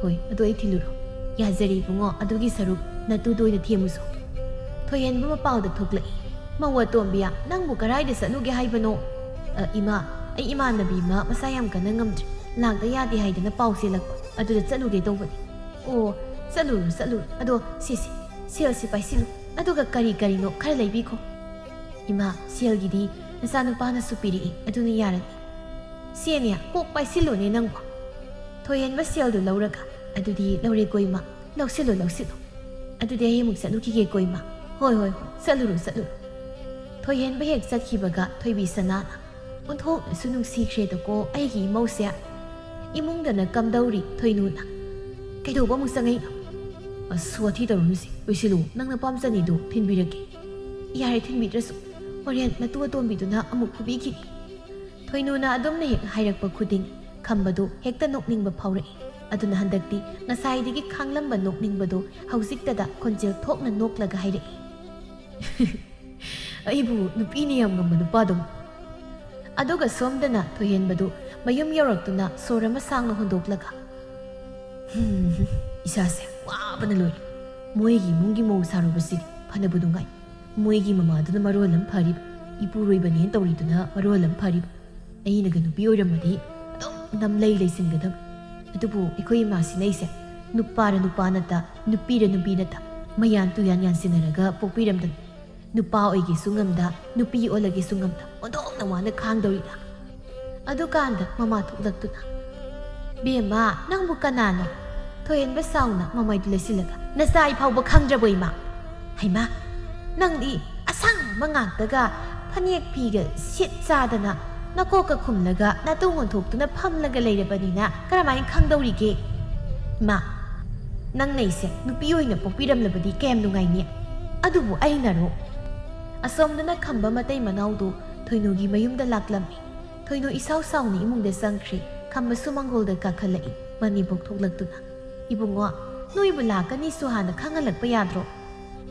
ꯍꯣꯏ ꯑꯗꯣ ꯑꯩ ꯊꯤꯜꯂꯨꯔꯣ ꯌꯥꯖꯔꯤ ꯏꯕꯨꯡꯉꯣ ꯑꯗꯨꯒꯤ ꯁꯔꯨꯛ ꯅꯇꯨꯗ ꯑꯣꯏꯅ ꯊꯦꯝꯃꯨꯁꯨ ꯊꯣꯏꯍꯦꯟꯕ ꯃꯄꯥꯎꯗ ꯊꯣꯛꯂꯛꯏ ꯃꯧ ꯑꯇꯣꯝꯕꯤꯌꯥ ꯅꯪꯕꯨ ꯀꯔꯥꯏꯗ ꯆꯠꯂꯨꯒꯦ ꯍꯥꯏꯕꯅꯣ ꯏꯃꯥ ꯑꯩ ꯏꯃꯥꯟꯅꯕꯤ ꯑꯃ ꯃꯁꯥ ꯌꯥꯝ ꯀꯟꯅ ꯉꯝꯗ꯭ꯔꯦ ꯂꯥꯛꯇ ꯌꯥꯗꯦ ꯍꯥꯏꯗꯅ ꯄꯥꯎ ꯆꯦꯜꯂꯛꯄ ꯑꯗꯨꯗ ꯆꯠꯂꯨꯒꯦ ꯇꯧꯕꯅꯤ ꯑꯣ ꯆꯠꯂꯨꯔꯨ ꯑꯗꯣ ꯁꯦꯜꯁꯤ ꯄꯥꯏꯁꯤꯜꯂꯨ ꯑꯗꯨꯒ ꯀꯔꯤꯅꯣ ꯈꯔ ꯂꯩꯕꯤꯈꯣ ꯏꯃꯥ ꯁꯦꯜꯒꯤꯗꯤ ꯅꯆꯥꯅꯨꯄꯥꯅꯁꯨ ꯄꯤꯔꯛꯏ ꯑꯗꯨꯅ ꯌꯥꯔꯅꯤ ꯁꯦꯟꯌꯥ ꯀꯣꯛ ꯄꯥꯏꯁꯤꯜꯂꯨꯅꯦ ꯅꯪꯕꯨ ꯊꯣꯏꯍꯦꯟꯕ ꯁꯦꯜꯗꯨ ꯂꯧꯔꯒ ꯑꯗꯨꯗꯤ ꯂꯧꯔꯦꯀꯣ ꯏꯃꯥ ꯂꯧꯁꯤꯜꯂꯨ ꯑꯗꯨꯗꯤ ꯑꯩ ꯑꯃꯨꯛ ꯆꯠꯂꯨꯈꯤꯒꯦꯀꯣ ꯏꯃꯥ ꯍꯣꯏ ꯆꯠꯂꯨꯔꯨ ꯊꯣꯏꯍꯦꯟꯕ ꯍꯦꯛ ꯆꯠꯈꯤꯕꯒ ꯊꯣꯏꯕꯤ ꯁꯅꯥꯅ ꯑꯣꯟꯊꯣꯛꯅꯁꯨ ꯅꯨꯡꯁꯤꯈ꯭ꯔꯦꯗꯀꯣ ꯑꯩꯒꯤ ꯏꯃꯧꯁꯦ ꯏꯃꯨꯡꯗꯅ ꯀꯝꯗꯧꯔꯤ ꯊꯣꯏꯅꯨꯅ ꯀꯩꯗꯧꯕ ꯑꯃꯨꯛ ꯆꯪꯉꯛꯏꯅꯣ ꯑꯁ ꯋꯥꯊꯤ ꯇꯧꯔꯨꯅꯨꯁꯤ ꯂꯣꯏꯁꯤꯜꯂꯨ ꯅꯪꯅ ꯄꯥꯝꯖꯅꯤꯗꯨ ꯊꯤꯟꯕꯤꯔꯒꯦ ꯌꯥꯔꯦ ꯊꯤꯟꯕꯤꯗ꯭ꯔꯁꯨ ꯍꯣꯔꯦꯟ ꯅꯇꯨ ꯑꯇꯣꯝꯕꯤꯗꯨꯅ ꯑꯃꯨꯛ ꯐꯨꯕꯤꯈꯤꯅꯤ ꯊꯣꯏꯅꯨꯅ ꯑꯗꯨꯝꯅ ꯍꯦꯛ ꯍꯥꯏꯔꯛꯄ ꯈꯨꯗꯤꯡ ꯈꯝꯕꯗꯨ ꯍꯦꯛꯇ ꯅꯣꯛꯅꯤꯡꯕ ꯐꯥꯎꯔꯛꯏ ꯑꯗꯨꯅ ꯍꯟꯗꯛꯇꯤ ꯉꯁꯥꯏꯗꯒꯤ ꯈꯥꯡꯂꯝꯕ ꯅꯣꯛꯅꯤꯡꯕꯗꯨ ꯍꯧꯖꯤꯛꯇꯗ ꯈꯣꯟꯖꯦꯜ ꯊꯣꯛꯅ ꯅꯣꯛꯂꯒ ꯍꯥꯏꯔꯛꯏ ꯑꯩꯕꯨ ꯅꯨꯄꯤꯅ ꯌꯥꯝ ꯉꯝꯕ ꯅꯨꯄꯥꯗꯧꯅ ꯑꯗꯨꯒ ꯁꯣꯝꯗꯅ ꯊꯣꯏꯍꯦꯟꯕꯗꯨ ꯃꯌꯨꯝ ꯌꯧꯔꯛꯇꯨꯅ ꯁꯣꯔ ꯑꯃ ꯁꯥꯡꯅ ꯍꯣꯟꯗꯣꯛꯂꯒ ꯏꯁꯥꯁꯦ ꯋꯥꯕꯅ ꯂꯣꯏꯔꯦ ꯃꯣꯏꯒꯤ ꯏꯃꯨꯡꯒꯤ ꯃꯧ ꯁꯥꯔꯨꯕꯁꯤꯗꯤ ꯐꯅꯕꯨ ꯅꯨꯡꯉꯥꯏ ꯃꯣꯏꯒꯤ ꯃꯃꯥꯗꯨꯅ ꯃꯔꯣꯜ ꯑꯃ ꯐꯔꯤꯕ ꯏꯄꯨꯔꯣꯏꯕꯅꯦꯅ ꯇꯧꯔꯤꯗꯨꯅ ꯃꯔꯣꯜ ꯑꯃ ꯐꯔꯤꯕ ꯑꯩꯅꯒ ꯅꯨꯄꯤ ꯑꯣꯏꯔꯝꯃꯗꯤ ꯑꯗꯨꯝ ꯅꯝꯂꯩ ꯂꯩꯁꯤꯟꯒꯗꯕ ꯑꯗꯨꯕꯨ ꯑꯩꯈꯣꯏ ꯏꯃꯥꯁꯤꯅ ꯑꯩꯁꯦ ꯅꯨꯄꯥꯔ ꯅꯨꯄꯥ ꯅꯠꯇ ꯅꯨꯄꯤꯔ ꯅꯨꯄꯤ ꯅꯠꯇ ꯃꯌꯥꯟ ꯇꯨꯌꯥꯟ ꯌꯥꯟꯁꯤꯟꯅꯔꯒ ꯄꯣꯛꯄꯤꯔꯝꯗꯅ ꯅꯨꯄꯥ ꯑꯣꯏꯒꯦꯁꯨ ꯉꯝꯗ ꯅꯨꯄꯤ ꯑꯣꯜꯂꯒꯦꯁꯨ ꯉꯝꯗ ꯑꯣꯟꯊꯣꯛꯅ ꯋꯥꯅ ꯈꯥꯡꯗꯧꯔꯤꯗ ꯑꯗꯨꯀꯥꯟꯗ ꯃꯃꯥ ꯊꯣꯛꯂꯛꯇꯨꯅ ꯕꯦꯝꯃ ꯅꯪꯕꯨ ꯀꯅꯥꯅꯣ ꯊꯣꯏꯍꯦꯟꯕ ꯁꯥꯎꯅ ꯃꯃꯥꯏꯗꯨ ꯂꯩꯁꯤꯜꯂꯒ ꯅꯆꯥ ꯐꯥꯎꯕ ꯈꯪꯗ꯭ꯔꯕꯣ ꯏꯃꯥ ꯍꯩꯃꯥ ꯅꯪꯗꯤ ꯑꯁꯥꯡꯕ ꯉꯥꯛꯇꯒ ꯐꯅꯦꯛ ꯐꯤꯒ ꯁꯤꯠ ꯆꯥꯗꯅ ꯅꯀꯣꯛꯀ ꯈꯨꯝꯂꯒ ꯅꯇꯨ ꯑꯣꯟꯊꯣꯛꯇꯨꯅ ꯐꯝꯂꯒ ꯂꯩꯔꯕꯅꯤꯅ ꯀꯔꯝꯍꯥꯏꯅ ꯈꯪꯗꯧꯔꯤꯒꯦ ꯏꯃꯥ ꯅꯪꯅ ꯑꯩꯁꯦ ꯅꯨꯄꯤ ꯑꯣꯏꯅ ꯄꯣꯛꯄꯤꯔꯝꯂꯕꯗꯤ ꯀꯌꯥꯝ ꯅꯨꯡꯉꯥꯏꯅꯤ ꯑꯗꯨꯕꯨ ꯑꯩꯅꯔꯣ ꯑꯁꯣꯝꯗꯅ ꯈꯝꯕ ꯃꯇꯩ ꯃꯅꯥꯎꯗꯨ ꯊꯣꯏꯅꯨꯒꯤ ꯃꯌꯨꯝꯗ ꯂꯥꯛꯂꯝꯃꯤ ꯊꯣꯏꯅꯨ ꯏꯁꯥꯎ ꯁꯥꯎꯅ ꯏꯃꯨꯡꯗ ꯆꯪꯈ꯭ꯔꯦ ꯈꯝꯕꯁꯨ ꯃꯥꯡꯒꯣꯜꯗ ꯀꯥꯈꯠꯂꯛꯏ ꯃꯅꯦꯝꯕꯣꯛ ꯊꯣꯛꯂꯛꯇꯨꯅ ꯏꯕꯨꯡꯉꯣ ꯅꯣꯏꯕꯨ ꯂꯥꯛꯀꯅꯤꯁꯨ ꯍꯥꯟꯅ ꯈꯪꯍꯜꯂꯛꯄ ꯌꯥꯗ꯭ꯔꯣ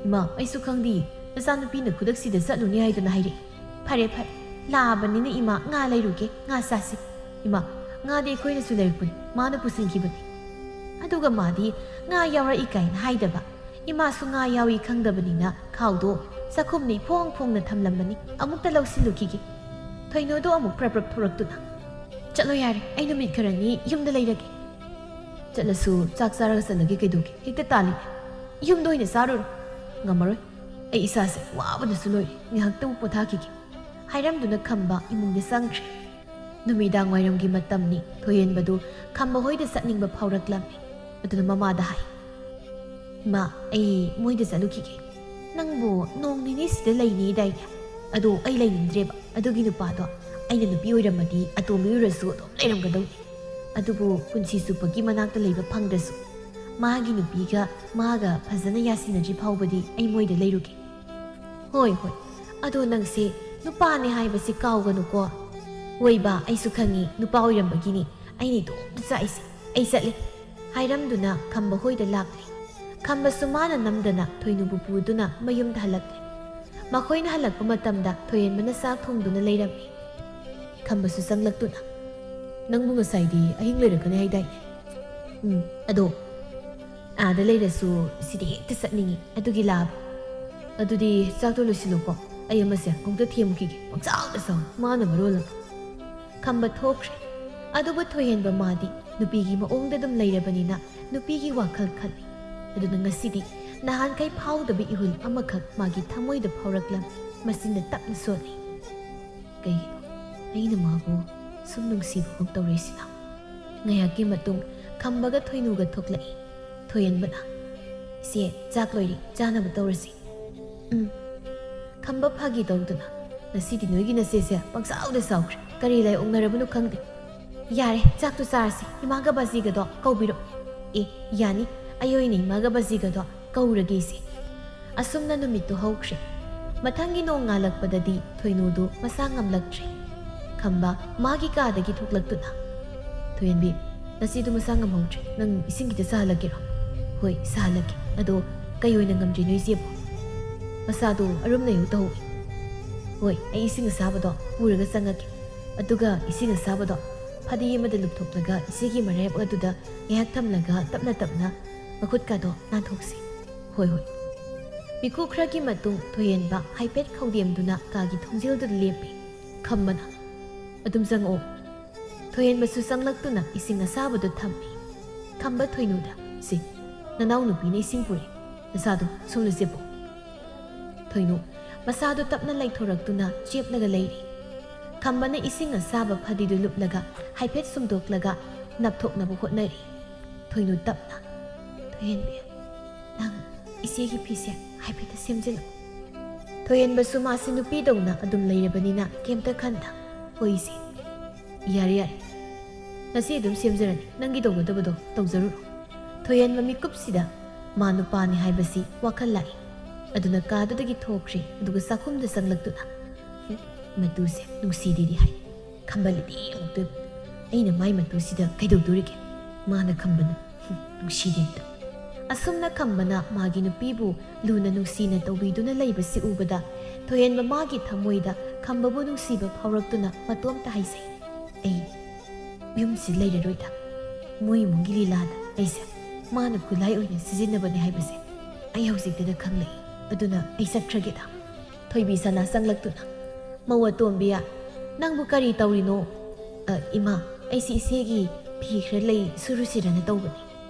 ꯏꯃꯥ ꯑꯩꯁꯨ ꯈꯪꯗꯤꯌꯦ ꯅꯆꯥꯅꯨꯄꯤꯅ ꯈꯨꯗꯛꯁꯤꯗ ꯆꯠꯂꯨꯅꯤ ꯍꯥꯏꯗꯨꯅ ꯍꯥꯏꯔꯛꯏ ꯐꯔꯦ ꯂꯥꯛꯑꯕꯅꯤꯅ ꯏꯃꯥ ꯉꯥ ꯂꯩꯔꯨꯒꯦ ꯉꯥ ꯆꯥꯁꯤ ꯏꯃꯥ ꯉꯥꯗꯤ ꯑꯩꯈꯣꯏꯅꯁꯨ ꯂꯩꯔꯛꯄꯅꯤ ꯃꯥꯅ ꯄꯨꯁꯤꯟꯈꯤꯕꯅꯤ ꯑꯗꯨꯒ ꯃꯥꯗꯤ ꯉꯥ ꯌꯥꯎꯔꯛꯏ ꯀꯥꯏꯅ ꯍꯥꯏꯗꯕ ꯏꯃꯥꯁꯨ ꯉꯥ ꯌꯥꯎꯏ ꯈꯪꯗꯕꯅꯤꯅ ꯈꯥꯎꯗꯣ ꯆꯥꯛꯈꯨꯝꯅ ꯐꯣꯡꯅ ꯊꯝꯂꯝꯕꯅꯤ ꯑꯃꯨꯛꯇ ꯂꯧꯁꯤꯜꯂꯨꯈꯤꯒꯦ ꯊꯣꯏꯅꯨꯗꯣ ꯑꯃꯨꯛ ꯄ꯭ꯔꯞ ꯊꯣꯔꯛꯇꯨꯅ ꯆꯠꯂꯣ ꯌꯥꯔꯦ ꯑꯩ ꯅꯨꯃꯤꯠ ꯈꯔꯅꯤ ꯌꯨꯝꯗ ꯂꯩꯔꯒꯦ ꯆꯠꯂꯁꯨ ꯆꯥꯛ ꯆꯥꯔꯒ ꯆꯠꯂꯒꯦ ꯀꯩꯗꯧꯒꯦ ꯍꯦꯛꯇ ꯇꯥꯜꯂꯤ ꯌꯨꯝꯗ ꯑꯣꯏꯅ ꯆꯥꯔꯨꯔꯣ ꯉꯝꯃꯔꯣꯏ ꯑꯩ ꯏꯁꯥꯁꯦ ꯋꯥꯕꯅꯁꯨ ꯂꯣꯏꯔꯦ ꯉꯥꯏꯍꯥꯛꯇꯕꯨ ꯄꯣꯊꯥꯈꯤꯒꯦ ꯍꯥꯏꯔꯝꯗꯨꯅ ꯈꯝꯕ ꯏꯃꯨꯡꯗ ꯆꯪꯈ꯭ꯔꯦ ꯅꯨꯃꯤꯗꯥꯡ ꯋꯥꯏꯔꯝꯒꯤ ꯃꯇꯝꯅꯤ ꯊꯣꯏꯍꯦꯟꯕꯗꯨ ꯈꯝꯕ ꯍꯣꯏꯗ ꯆꯠꯅꯤꯡꯕ ꯐꯥꯎꯔꯛꯂꯝꯃꯤ ꯑꯗꯨꯅ ꯃꯃꯥꯗ ꯍꯥꯏ ꯏꯃꯥ ꯑꯩ ꯃꯣꯏꯗ ꯆꯠꯂꯨꯈꯤꯒꯦ ꯅꯪꯕꯨ ꯅꯣꯡ ꯅꯤꯅꯤ ꯁꯤꯗ ꯂꯩꯅꯤꯗꯥꯏꯅꯦ ꯑꯗꯣ ꯑꯩ ꯂꯩꯅꯤꯡꯗ꯭ꯔꯦꯕ ꯑꯗꯨꯒꯤ ꯅꯨꯄꯥꯗꯣ ꯑꯩꯅ ꯅꯨꯄꯤ ꯑꯣꯏꯔꯝꯃꯗꯤ ꯑꯇꯣꯝꯕꯤ ꯑꯣꯏꯔꯁꯨ ꯑꯗꯨꯝ ꯂꯩꯔꯝꯒꯗꯧꯅꯤ ꯑꯗꯨꯕꯨ ꯄꯨꯟꯁꯤ ꯆꯨꯞꯄꯒꯤ ꯃꯅꯥꯛꯇ ꯂꯩꯕ ꯐꯪꯗ꯭ꯔꯁꯨ ꯃꯥꯒꯤ ꯅꯨꯄꯤꯒ ꯃꯥꯒ ꯐꯖꯅ ꯌꯥꯁꯤꯟꯅꯗ꯭ꯔꯤ ꯐꯥꯎꯕꯗꯤ ꯑꯩ ꯃꯣꯏꯗ ꯂꯩꯔꯨꯒꯦ ꯍꯣꯏ ꯑꯗꯣ ꯅꯪꯁꯦ ꯅꯨꯄꯥꯅꯦ ꯍꯥꯏꯕꯁꯤ ꯀꯥꯎꯒꯅꯨꯀꯣ ꯍꯣꯏꯕ ꯑꯩꯁꯨ ꯈꯪꯉꯤ ꯅꯨꯄꯥ ꯑꯣꯏꯔꯝꯕꯒꯤꯅꯤ ꯑꯩꯅ ꯏꯇꯣꯝꯇ ꯆꯥꯛꯏꯁꯦ ꯑꯩ ꯆꯠꯂꯦ ꯍꯥꯏꯔꯝꯗꯨꯅ ꯈꯝꯕ ꯍꯣꯏꯗ ꯂꯥꯛꯂꯦ ꯈꯝꯕꯁꯨ ꯃꯥꯅ ꯅꯝꯗꯅ ꯊꯣꯏꯅꯨꯕꯨ ꯄꯨꯗꯨꯅ ꯃꯌꯨꯝꯗ ꯍꯜꯂꯛꯂꯦ ꯃꯈꯣꯏꯅ ꯍꯜꯂꯛꯄ ꯃꯇꯝꯗ ꯊꯣꯏꯍꯦꯟꯕꯅ ꯆꯥꯛ ꯊꯣꯡꯗꯨꯅ ꯂꯩꯔꯝꯃꯤ ꯈꯝꯕꯁꯨ ꯆꯪꯂꯛꯇꯨꯅ ꯅꯪꯕꯨ ꯉꯁꯥꯏꯗꯤ ꯑꯍꯤꯡ ꯂꯩꯔꯛꯀꯅꯤ ꯍꯥꯏꯗꯥꯏꯅꯦ ꯑꯗꯣ ꯑꯥꯗ ꯂꯩꯔꯁꯨ ꯁꯤꯗꯤ ꯍꯦꯛꯇ ꯆꯠꯅꯤꯡꯉꯤ ꯑꯗꯨꯒꯤ ꯂꯥꯛꯑꯕ ꯑꯗꯨꯗꯤ ꯆꯥꯛꯇꯣ ꯂꯣꯏꯁꯤꯜꯂꯨꯀꯣ ꯑꯩ ꯑꯃꯁꯦ ꯑꯃꯨꯛꯇ ꯊꯦꯝꯃꯨꯈꯤꯒꯦ ꯄꯪꯆꯥꯎꯗ ꯆꯥꯎ ꯃꯥꯅ ꯃꯔꯣꯜ ꯑꯃ ꯈꯝꯕ ꯊꯣꯛꯈ꯭ꯔꯦ ꯑꯗꯨꯕꯨ ꯊꯣꯏꯍꯦꯟꯕ ꯃꯥꯗꯤ ꯅꯨꯄꯤꯒꯤ ꯃꯑꯣꯡꯗ ꯑꯗꯨꯝ ꯂꯩꯔꯕꯅꯤꯅ ꯅꯨꯄꯤꯒꯤ ꯋꯥꯈꯜ ꯈꯜꯂꯤ ꯑꯗꯨꯅ ꯉꯁꯤꯗꯤ ꯅꯍꯥꯟꯈꯩ ꯐꯥꯎꯗꯕ ꯏꯍꯨꯜ ꯑꯃꯈꯛ ꯃꯥꯒꯤ ꯊꯃꯣꯏꯗ ꯐꯥꯎꯔꯛꯂꯝꯃꯤ ꯃꯁꯤꯅ ꯇꯞꯅ ꯁꯣꯜꯂꯤ ꯀꯩꯒꯤꯅꯣ ꯑꯩꯅ ꯃꯥꯕꯨ ꯁꯨꯝ ꯅꯨꯡꯁꯤꯕꯒꯨꯝ ꯇꯧꯔꯤꯁꯤꯅ ꯉꯥꯏꯍꯥꯛꯀꯤ ꯃꯇꯨꯡ ꯈꯝꯕꯒ ꯊꯣꯏꯅꯨꯒ ꯊꯣꯛꯂꯛꯏ ꯊꯣꯏꯍꯟꯕꯅ ꯏꯆꯦ ꯆꯥꯛ ꯂꯣꯏꯔꯤ ꯆꯥꯅꯕ ꯇꯧꯔꯁꯤ ꯈꯝꯕ ꯐꯥꯒꯤ ꯇꯧꯗꯨꯅ ꯉꯁꯤꯗꯤ ꯅꯣꯏꯒꯤ ꯅꯆꯦꯁꯦ ꯄꯪꯁꯥꯎꯗ ꯁꯥꯎꯈ꯭ꯔꯦ ꯀꯔꯤ ꯂꯥꯏꯑꯣꯛꯅꯔꯕꯅꯣ ꯈꯪꯗꯦ ꯌꯥꯔꯦ ꯆꯥꯛꯇꯣ ꯆꯥꯔꯁꯤ ꯏꯃꯥꯒ ꯕꯥꯖꯤꯒꯗꯣ ꯀꯧꯕꯤꯔꯣ ꯌꯥꯅꯤ ꯑꯩ ꯑꯣꯏꯅ ꯏꯃꯥꯒ ꯕꯥꯖꯤꯒꯗꯣ ꯀꯧꯔꯒꯦ ꯏꯆꯦ ꯑꯁꯨꯝꯅ ꯅꯨꯃꯤꯠꯇꯨ ꯍꯧꯈ꯭ꯔꯦ ꯃꯊꯪꯒꯤ ꯅꯣꯡ ꯉꯥꯜꯂꯛꯄꯗꯗꯤ ꯊꯣꯏꯅꯨꯗꯨ ꯃꯁꯥ ꯉꯝꯂꯛꯇ꯭ꯔꯦ ꯈꯝꯕ ꯃꯥꯒꯤ ꯀꯥꯗꯒꯤ ꯊꯣꯛꯂꯛꯇꯨꯅ ꯊꯣꯏꯍꯟꯕꯤ ꯉꯁꯤꯗꯨ ꯃꯁꯥ ꯉꯝꯍꯧꯗ꯭ꯔꯦ ꯅꯪ ꯏꯁꯤꯡ ꯈꯤꯇ ꯁꯥꯍꯜꯂꯛꯀꯦꯔꯣ ꯍꯣꯏ ꯁꯥꯍꯜꯂꯛꯀꯦ ꯑꯗꯣ ꯀꯩ ꯑꯣꯏꯅ ꯉꯝꯗ꯭ꯔꯤꯅꯣ ꯏꯆꯦꯕꯨ ꯃꯁꯥꯗꯣ ꯑꯔꯨꯝꯅꯌꯨ ꯇꯧꯏ ꯍꯣꯏ ꯑꯩ ꯏꯁꯤꯡ ꯑꯁꯥꯕꯗꯣ ꯄꯨꯔꯒ ꯆꯪꯉꯛꯀꯦ ꯑꯗꯨꯒ ꯏꯁꯤꯡ ꯑꯁꯥꯕꯗꯣ ꯐꯗꯤ ꯑꯃꯗ ꯂꯨꯞꯊꯣꯛꯂꯒ ꯏꯆꯦꯒꯤ ꯃꯔꯥꯌꯦꯞ ꯑꯗꯨꯗ ꯉꯥꯏꯍꯥꯛ ꯊꯝꯂꯒ ꯇꯞꯅ ꯇꯞꯅ ꯃꯈꯨꯠꯀꯗꯣ ꯅꯥꯟꯊꯣꯛꯁꯤ ꯍꯣꯏ ꯃꯤꯀꯨꯞ ꯈꯔꯒꯤ ꯃꯇꯨꯡ ꯊꯣꯏꯍꯦꯟꯕ ꯍꯥꯏꯐꯦꯠ ꯈꯧꯗꯦꯝꯗꯨꯅ ꯀꯥꯒꯤ ꯊꯣꯡꯖꯦꯜꯗꯨꯗ ꯂꯦꯞꯄꯤ ꯈꯝꯕꯅ ꯑꯗꯨꯝ ꯆꯪꯉꯛꯑꯣ ꯊꯣꯏꯍꯦꯟꯕꯁꯨ ꯆꯪꯂꯛꯇꯨꯅ ꯏꯁꯤꯡ ꯑꯁꯥꯕꯗꯨ ꯊꯝꯃꯤ ꯈꯝꯕ ꯊꯣꯏꯅꯨꯗ ꯁꯤ ꯅꯅꯥꯎ ꯅꯨꯄꯤꯅ ꯏꯁꯤꯡ ꯄꯨꯔꯦ ꯅꯁꯥꯗꯣ ꯁꯣꯝꯗ ꯆꯦꯞꯄꯣ ꯊꯣꯏꯅꯨ ꯃꯁꯥꯗꯨ ꯇꯞꯅ ꯂꯩꯊꯣꯔꯛꯇꯨꯅ ꯆꯦꯞꯂꯒ ꯂꯩꯔꯤ ꯈꯝꯕꯅ ꯏꯁꯤꯡ ꯑꯁꯥꯕ ꯐꯗꯤꯗꯨ ꯂꯨꯞꯂꯒ ꯍꯥꯏꯐꯦꯠ ꯁꯨꯝꯗꯣꯛꯂꯒ ꯅꯞꯊꯣꯛꯅꯕ ꯍꯣꯠꯅꯔꯤ ꯊꯣꯏꯅꯨ ꯇꯞꯅ ꯊꯣꯏꯍꯦꯟꯕꯤ ꯅꯪ ꯏꯆꯦꯒꯤ ꯐꯤꯁꯦ ꯍꯥꯏꯐꯦꯠꯇ ꯁꯦꯝꯖꯤꯜꯂꯨ ꯊꯣꯏꯍꯦꯟꯕꯁꯨ ꯃꯥꯁꯤ ꯅꯨꯄꯤꯗꯧꯅ ꯑꯗꯨꯝ ꯂꯩꯔꯕꯅꯤꯅ ꯀꯩꯝꯇ ꯈꯟꯗ ꯍꯣꯏ ꯏꯆꯦ ꯌꯥꯔꯦ ꯉꯁꯤ ꯑꯗꯨꯝ ꯁꯦꯝꯖꯔꯅꯤ ꯅꯪꯒꯤ ꯇꯧꯒꯗꯕꯗꯣ ꯇꯧꯖꯔꯨꯔꯣ ꯊꯣꯏꯍꯦꯟꯕ ꯃꯤꯀꯨꯞꯁꯤꯗ ꯃꯥ ꯅꯨꯄꯥꯅꯤ ꯍꯥꯏꯕꯁꯤ ꯋꯥꯈꯜ ꯂꯥꯛꯏ ꯑꯗꯨꯅ ꯀꯥꯗꯨꯗꯒꯤ ꯊꯣꯛꯈ꯭ꯔꯦ ꯑꯗꯨꯒ ꯆꯥꯛꯈꯨꯝꯗ ꯆꯪꯂꯛꯇꯨꯅ ꯃꯇꯨꯁꯦ ꯅꯨꯡꯁꯤꯗꯦꯗꯤ ꯍꯥꯏ ꯈꯝꯕꯜꯂꯗꯤ ꯑꯃꯨꯛꯇꯣꯏꯕ ꯑꯩꯅ ꯃꯥꯏ ꯃꯇꯨꯁꯤꯗ ꯀꯩꯗꯧꯗꯣꯔꯤꯒꯦ ꯃꯥꯅ ꯈꯝꯕꯅ ꯅꯨꯡꯁꯤꯗꯦꯗ ꯑꯁꯨꯝꯅ ꯈꯝꯕꯅ ꯃꯥꯒꯤ ꯅꯨꯄꯤꯕꯨ ꯂꯨꯅ ꯅꯨꯡꯁꯤꯅ ꯇꯧꯕꯤꯗꯨꯅ ꯂꯩꯕꯁꯤ ꯎꯕꯗ ꯊꯣꯏꯍꯦꯟꯕ ꯃꯥꯒꯤ ꯊꯃꯣꯏꯗ ꯈꯝꯕꯕꯨ ꯅꯨꯡꯁꯤꯕ ꯐꯥꯎꯔꯛꯇꯨꯅ ꯃꯇꯣꯝꯇ ꯍꯥꯏꯖꯩ ꯑꯩ ꯌꯨꯝꯁꯤ ꯂꯩꯔꯔꯣꯏꯗ ꯃꯣꯏ ꯏꯃꯨꯡꯒꯤ ꯂꯤꯂꯥꯗ ꯑꯩꯁꯦ ꯃꯥꯅ ꯈꯨꯠꯂꯥꯏ ꯑꯣꯏꯅ ꯁꯤꯖꯤꯟꯅꯕꯅꯤ ꯍꯥꯏꯕꯁꯦ ꯑꯩ ꯍꯧꯖꯤꯛꯇꯗ ꯈꯪꯂꯛꯏ ꯑꯗꯨꯅ ꯑꯩ ꯆꯠꯈ꯭ꯔꯒꯦꯗ ꯊꯣꯏꯕꯤ ꯁꯅꯥ ꯆꯪꯂꯛꯇꯨꯅ ꯃꯧ ꯑꯇꯣꯝꯕꯤꯌꯥ ꯅꯪꯕꯨ ꯀꯔꯤ ꯇꯧꯔꯤꯅꯣ ꯏꯃꯥ ꯑꯩꯁꯤ ꯏꯆꯦꯒꯤ ꯐꯤ ꯈꯔ ꯂꯩ ꯁꯨꯔꯨꯁꯤꯔꯅ ꯇꯧꯕꯅꯤ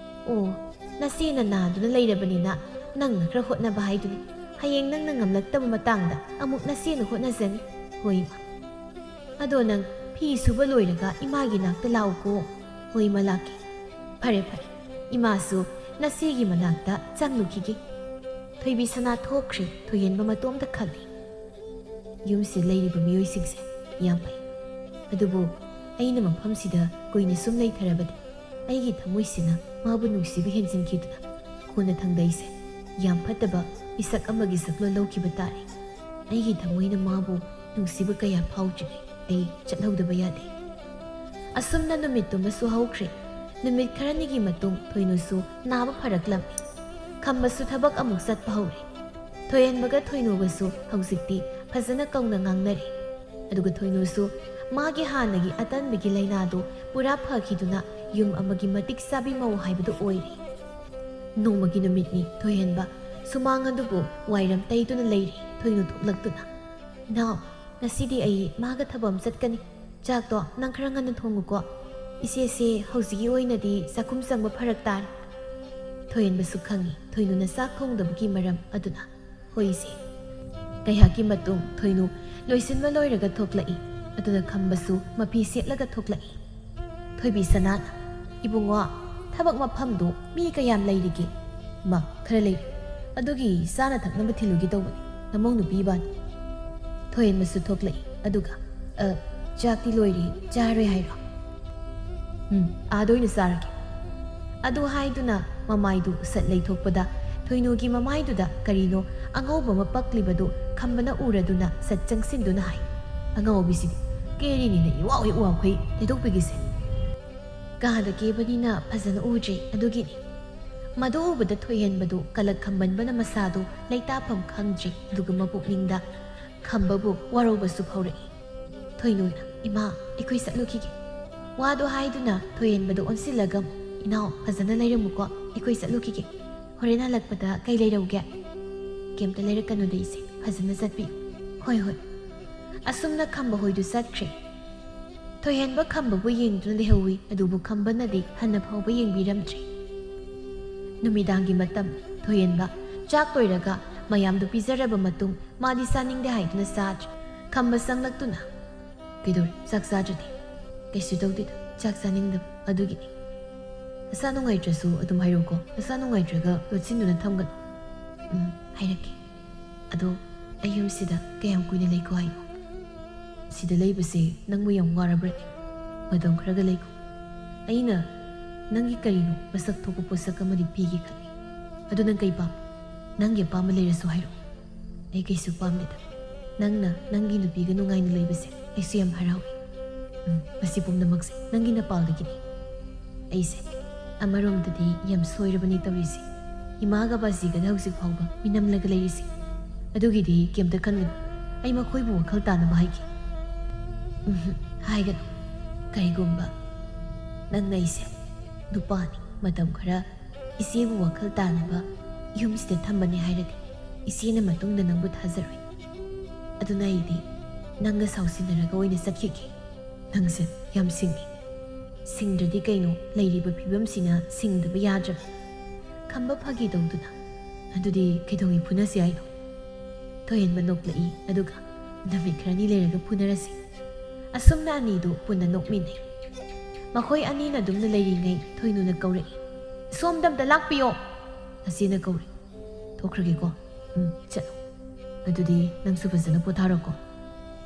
ꯑꯣ ꯅꯆꯦꯅ ꯅꯥꯗꯨꯅ ꯂꯩꯔꯕꯅꯤꯅ ꯅꯪꯅ ꯈꯔ ꯍꯣꯠꯅꯕ ꯍꯥꯏꯗꯨꯅꯤ ꯍꯌꯦꯡ ꯅꯪꯅ ꯉꯝꯂꯛꯇꯕ ꯃꯇꯥꯡꯗ ꯑꯃꯨꯛ ꯅꯆꯦꯅ ꯍꯣꯠꯅꯖꯅꯤ ꯍꯣꯏ ꯏꯃꯥ ꯑꯗꯣ ꯅꯪ ꯐꯤ ꯁꯨꯕ ꯂꯣꯏꯔꯒ ꯏꯃꯥꯒꯤ ꯅꯥꯛꯇ ꯂꯥꯛꯎꯀꯣ ꯍꯣꯏ ꯏꯃꯥ ꯂꯥꯛꯀꯦ ꯐꯔꯦ ꯏꯃꯥꯁꯨ ꯅꯆꯦꯒꯤ ꯃꯅꯥꯛꯇ ꯆꯪꯂꯨꯈꯤꯒꯦ ꯊꯣꯏꯕꯤ ꯁꯅꯥ ꯊꯣꯛꯈ꯭ꯔꯦ ꯊꯣꯏꯍꯦꯟꯕ ꯃꯇꯣꯝꯇ ꯈꯜꯂꯤ ꯌꯨꯝꯁꯤ ꯂꯩꯔꯤꯕ ꯃꯤꯑꯣꯏꯁꯤꯡꯁꯦ ꯌꯥꯝ ꯐꯩ ꯑꯗꯨꯕꯨ ꯑꯩꯅ ꯃꯐꯝꯁꯤꯗ ꯀꯨꯏꯅ ꯁꯨꯝ ꯂꯩꯊꯔꯕꯗꯤ ꯑꯩꯒꯤ ꯊꯃꯣꯏꯁꯤꯅ ꯃꯥꯕꯨ ꯅꯨꯡꯁꯤꯕ ꯍꯦꯟꯖꯤꯟꯈꯤꯗꯨꯅ ꯀꯣꯟꯅ ꯊꯪꯗꯩꯁꯦ ꯌꯥꯝ ꯐꯠꯇꯕ ꯃꯤꯁꯛ ꯑꯃꯒꯤ ꯁꯛꯂꯣꯟ ꯂꯧꯈꯤꯕ ꯇꯥꯔꯦ ꯑꯩꯒꯤ ꯊꯃꯣꯏꯅ ꯃꯥꯕꯨ ꯅꯨꯡꯁꯤꯕ ꯀꯌꯥ ꯐꯥꯎꯗ꯭ꯔꯤꯉꯩ ꯑꯩ ꯆꯠꯍꯧꯗꯕ ꯌꯥꯗꯦ ꯑꯁꯨꯝꯅ ꯅꯨꯃꯤꯠꯇꯨꯃꯁꯨ ꯍꯧꯈ꯭ꯔꯦ ꯅꯨꯃꯤꯠ ꯈꯔꯅꯤꯒꯤ ꯃꯇꯨꯡ ꯊꯣꯏꯅꯨꯁꯨ ꯅꯥꯕ ꯐꯔꯛꯂꯝꯃꯤ ꯈꯝꯕꯁꯨ ꯊꯕꯛ ꯑꯃꯨꯛ ꯆꯠꯄ ꯍꯧꯔꯦ ꯊꯣꯏꯍꯦꯟꯕꯒ ꯊꯣꯏꯅꯨꯒꯁꯨ ꯍꯧꯖꯤꯛꯇꯤ ꯐꯖꯅ ꯀꯧꯅ ꯉꯥꯡꯅꯔꯤ ꯑꯗꯨꯒ ꯊꯣꯏꯅꯨꯁꯨ ꯃꯥꯒꯤ ꯍꯥꯟꯅꯒꯤ ꯑꯇꯟꯕꯒꯤ ꯂꯩꯅꯥꯗꯨ ꯄꯨꯔꯥ ꯐꯈꯤꯗꯨꯅ ꯌꯨꯝ ꯑꯃꯒꯤ ꯃꯇꯤꯛ ꯆꯥꯕꯤ ꯃꯧ ꯍꯥꯏꯕꯗꯨ ꯑꯣꯏꯔꯤ ꯅꯣꯡꯃꯒꯤ ꯅꯨꯃꯤꯠꯅꯤ ꯊꯣꯏꯍꯦꯟꯕ ꯁꯨꯃꯥꯡ ꯑꯗꯨꯕꯨ ꯋꯥꯏꯔꯝ ꯇꯩꯗꯨꯅ ꯂꯩꯔꯤ ꯊꯣꯏꯅꯨ ꯊꯣꯛꯂꯛꯇꯨꯅ ꯏꯅꯥꯎ ꯉꯁꯤꯗꯤ ꯑꯩ ꯃꯥꯒ ꯊꯕꯛ ꯆꯠꯀꯅꯤ ꯆꯥꯛꯇꯣ ꯅꯪ ꯈꯔ ꯉꯟꯅ ꯊꯣꯡꯉꯨꯀꯣ ꯏꯆꯦꯁꯦ ꯍꯧꯖꯤꯛꯀꯤ ꯑꯣꯏꯅꯗꯤ ꯆꯥꯛꯈꯨꯝ ꯆꯪꯕ ꯐꯔꯛ ꯇꯥꯔꯦ ꯊꯣꯏꯍꯦꯟꯕꯁꯨ ꯈꯪꯉꯤ ꯊꯣꯏꯅꯨꯅ ꯆꯥꯛ ꯊꯣꯡꯗꯕꯒꯤ ꯃꯔꯝ ꯑꯗꯨꯅ ꯍꯣꯏ ꯏꯆꯦ ꯉꯥꯏꯍꯥꯛꯀꯤ ꯃꯇꯨꯡ ꯊꯣꯏꯅꯨ ꯂꯣꯏꯁꯤꯟꯕ ꯂꯣꯏꯔꯒ ꯊꯣꯛꯂꯛꯏ ꯑꯗꯨꯅ ꯈꯝꯕꯁꯨ ꯃꯐꯤ ꯁꯦꯠꯂꯒ ꯊꯣꯛꯂꯛꯏ ꯊꯣꯏꯕꯤ ꯁꯅꯥꯅ ꯏꯕꯨꯡꯉꯣ ꯊꯕꯛ ꯃꯐꯝꯗꯨ ꯃꯤ ꯀꯌꯥꯝ ꯂꯩꯔꯤꯒꯦ ꯃꯥ ꯈꯔ ꯂꯩꯔꯤ ꯑꯗꯨꯒꯤ ꯆꯥꯅ ꯊꯛꯅꯕ ꯊꯤꯜꯂꯨꯒꯦ ꯇꯧꯕꯅꯤ ꯅꯃꯧ ꯅꯨꯄꯤ ꯏꯕꯥꯅꯤ ꯊꯣꯏꯍꯦꯟꯕꯁꯨ ꯊꯣꯛꯂꯛꯏ ꯑꯗꯨꯒ ꯆꯥꯛꯇꯤ ꯂꯣꯏꯔꯤ ꯆꯥꯔꯣꯏ ꯍꯥꯏꯔꯣ ꯑꯥꯗ ꯑꯣꯏꯅ ꯆꯥꯔꯒꯦ ꯑꯗꯨ ꯍꯥꯏꯗꯨꯅ ꯃꯃꯥꯏꯗꯨ ꯁꯠ ꯂꯩꯊꯣꯛꯄꯗ ꯊꯣꯏꯅꯨꯒꯤ ꯃꯃꯥꯏꯗꯨꯗ ꯀꯔꯤꯅꯣ ꯑꯉꯧꯕ ꯑꯃ ꯄꯛꯂꯤꯕꯗꯨ ꯈꯝꯕꯅ ꯎꯔꯗꯨꯅ ꯁꯠ ꯆꯪꯁꯤꯟꯗꯨꯅ ꯍꯥꯏ ꯑꯉꯧꯕꯤꯁꯤꯗꯤ ꯀꯦꯔꯤꯅꯤꯅ ꯏꯋꯥꯎ ꯏꯋꯥꯎꯈꯩ ꯊꯩꯗꯣꯛꯄꯤꯒꯤꯁꯦ ꯀꯥꯗ ꯀꯦꯕꯅꯤꯅ ꯐꯖꯅ ꯎꯗ꯭ꯔꯤ ꯑꯗꯨꯒꯤꯅꯤ ꯃꯗꯨ ꯎꯕꯗ ꯊꯣꯏꯍꯦꯟꯕꯗꯨ ꯀꯂꯛ ꯈꯝꯕꯟꯕꯅ ꯃꯁꯥꯗꯨ ꯂꯩꯇꯥꯐꯝ ꯈꯪꯗ꯭ꯔꯤ ꯑꯗꯨꯒ ꯃꯄꯨꯛꯅꯤꯡꯗ ꯈꯝꯕꯕꯨ ꯋꯥꯔꯧꯕꯁꯨ ꯐꯥꯎꯔꯛꯏ ꯊꯣꯏꯅꯨꯅ ꯏꯃꯥ ꯑꯩꯈꯣꯏ ꯆꯠꯂꯨꯈꯤꯒꯦ ꯋꯥꯗꯣ ꯍꯥꯏꯗꯨꯅ ꯊꯣꯏꯍꯦꯟꯕꯗꯨ ꯑꯣꯟꯁꯤꯜꯂꯒ ꯏꯅꯥꯎ ꯐꯖꯅ ꯂꯩꯔꯝꯃꯨꯀꯣ ꯑꯩꯈꯣꯏ ꯆꯠꯂꯨꯈꯤꯒꯦ ꯍꯣꯔꯦꯟ ꯍꯜꯂꯛꯄꯗ ꯀꯩ ꯂꯩꯔꯧꯒꯦ ꯀꯩꯝꯇ ꯂꯩꯔꯛꯀꯅꯨꯗ ꯏꯆꯦ ꯐꯖꯅ ꯆꯠꯄꯤꯌꯨ ꯍꯣꯏ ꯑꯁꯨꯝꯅ ꯈꯝꯕ ꯍꯣꯏꯗꯨ ꯆꯠꯈ꯭ꯔꯦ ꯊꯣꯏꯍꯦꯟꯕ ꯈꯝꯕꯕꯨ ꯌꯦꯡꯗꯨꯅ ꯂꯩꯍꯧꯏ ꯑꯗꯨꯕꯨ ꯈꯝꯕꯅꯗꯤ ꯍꯟꯅ ꯐꯥꯎꯕ ꯌꯦꯡꯕꯤꯔꯝꯗ꯭ꯔꯦ ꯅꯨꯃꯤꯗꯥꯡꯒꯤ ꯃꯇꯝ ꯊꯣꯏꯍꯦꯟꯕ ꯆꯥꯛ ꯂꯣꯏꯔꯒ ꯃꯌꯥꯝꯗꯨ ꯄꯤꯖꯔꯕ ꯃꯇꯨꯡ ꯃꯥꯗꯤ ꯆꯥꯅꯤꯡꯗꯦ ꯍꯥꯏꯗꯨꯅ ꯆꯥꯗ꯭ꯔꯦ ꯈꯝꯕ ꯆꯪꯂꯛꯇꯨꯅ ꯀꯩꯗꯧꯔꯤ ꯆꯥꯛ ꯆꯥꯗ꯭ꯔꯗꯤ ꯀꯩꯁꯨ ꯇꯧꯗꯦꯗ ꯆꯥꯛ ꯆꯥꯅꯤꯡꯗꯕ ꯑꯗꯨꯒꯤꯅꯤ ꯅꯁꯥ ꯅꯨꯡꯉꯥꯏꯇ꯭ꯔꯁꯨ ꯑꯗꯨꯝ ꯍꯥꯏꯔꯛꯎꯀꯣ ꯅꯁꯥ ꯅꯨꯡꯉꯥꯏꯇ꯭ꯔꯒ ꯂꯣꯠꯁꯤꯟꯗꯨꯅ ꯊꯝꯒꯅꯨ ꯍꯥꯏꯔꯛꯀꯦ ꯑꯗꯣ ꯑꯩ ꯌꯨꯝꯁꯤꯗ ꯀꯌꯥꯝ ꯀꯨꯏꯅ ꯂꯩꯀꯣ ꯍꯥꯏꯅꯣ ꯁꯤꯗ ꯂꯩꯕꯁꯦ ꯅꯪꯕꯨ ꯌꯥꯝ ꯋꯥꯔꯕ꯭ꯔꯅꯦ ꯃꯇꯝ ꯈꯔꯒ ꯂꯩꯀꯣ ꯑꯩꯅ ꯅꯪꯒꯤ ꯀꯔꯤꯅꯣ ꯃꯁꯛ ꯊꯣꯛꯄ ꯄꯣꯠꯁꯛ ꯑꯃꯗꯤ ꯄꯤꯒꯦ ꯈꯜꯂꯤ ꯑꯗꯨ ꯅꯪ ꯀꯩ ꯄꯥꯝꯃꯤ ꯅꯪꯒꯤ ꯑꯄꯥꯝꯕ ꯂꯩꯔꯁꯨ ꯍꯥꯏꯔꯛꯑꯣ ꯑꯩ ꯀꯩꯁꯨ ꯄꯥꯝꯗꯦꯗ ꯅꯪꯅ ꯅꯪꯒꯤ ꯅꯨꯄꯤꯒ ꯅꯨꯡꯉꯥꯏꯅ ꯂꯩꯕꯁꯦ ꯑꯩꯁꯨ ꯌꯥꯝ ꯍꯔꯥꯎꯏ ꯃꯁꯤ ꯄꯨꯝꯅꯃꯛꯁꯦ ꯅꯪꯒꯤ ꯅꯄꯥꯜꯗꯒꯤꯅꯤ ꯑꯩꯁꯦ ꯑꯃꯔꯣꯝꯗꯗꯤ ꯌꯥꯝ ꯁꯣꯏꯔꯕꯅꯤ ꯇꯧꯔꯤꯁꯦ ꯏꯃꯥꯒ ꯕꯥꯖꯤꯒꯗ ꯍꯧꯖꯤꯛ ꯐꯥꯎꯕ ꯃꯤꯅꯝꯂꯒ ꯂꯩꯔꯤꯁꯦ ꯑꯗꯨꯒꯤꯗꯤ ꯀꯩꯝꯇ ꯈꯟꯒꯅꯨ ꯑꯩ ꯃꯈꯣꯏꯕꯨ ꯋꯥꯈꯜ ꯇꯥꯅꯕ ꯍꯥꯏꯒꯦ ꯍꯥꯏꯒꯅꯨ ꯀꯔꯤꯒꯨꯝꯕ ꯅꯪꯅ ꯑꯩꯁꯦ ꯅꯨꯄꯥꯅꯤ ꯃꯇꯝ ꯈꯔ ꯏꯆꯦꯕꯨ ꯋꯥꯈꯜ ꯇꯥꯅꯕ ꯌꯨꯝꯁꯤꯗ ꯊꯝꯕꯅꯤ ꯍꯥꯏꯔꯗꯤ ꯏꯆꯦꯅ ꯃꯇꯨꯡꯗ ꯅꯪꯕꯨ ꯊꯥꯖꯔꯣꯏ ꯑꯗꯨꯅ ꯑꯩꯗꯤ ꯅꯪꯒ ꯁꯥꯎꯁꯤꯟꯅꯔꯒ ꯑꯣꯏꯅ ꯆꯠꯈꯤꯒꯦ ꯅꯪꯁꯦ ꯌꯥꯝ ꯁꯤꯡꯗ꯭ꯔꯗꯤ ꯀꯩꯅꯣ ꯂꯩꯔꯤꯕ ꯐꯤꯕꯝꯁꯤꯅ ꯁꯤꯡꯗꯕ ꯌꯥꯗ꯭ꯔꯕ ꯈꯝꯕ ꯐꯥꯒꯤ ꯇꯧꯗꯨꯅ ꯑꯗꯨꯗꯤ ꯀꯩꯗꯧꯉꯩ ꯐꯨꯅꯁꯤ ꯍꯥꯏꯅꯣ ꯊꯣꯏꯍꯦꯟꯕ ꯅꯣꯛꯂꯛꯏ ꯑꯗꯨꯒ ꯅꯨꯃꯤꯠ ꯈꯔꯅꯤ ꯂꯩꯔꯒ ꯐꯨꯅꯔꯁꯤ ꯑꯁꯨꯝꯅ ꯑꯅꯤꯗꯨ ꯄꯨꯟꯅ ꯅꯣꯛꯃꯤꯟꯅꯩ ꯃꯈꯣꯏ ꯑꯅꯤꯅ ꯑꯗꯨꯝꯅ ꯂꯩꯔꯤꯉꯩ ꯊꯣꯏꯅꯨꯅ ꯀꯧꯔꯛꯏ ꯁꯣꯝꯗ ꯑꯝꯇ ꯂꯥꯛꯄꯤꯌꯣ ꯑꯁꯤꯅ ꯀꯧꯔꯤ ꯊꯣꯛꯈ꯭ꯔꯒꯦꯀꯣ ꯆꯠꯂꯣ ꯑꯗꯨꯗꯤ ꯅꯪꯁꯨ ꯐꯖꯅ ꯄꯣꯊꯥꯔꯣꯀꯣ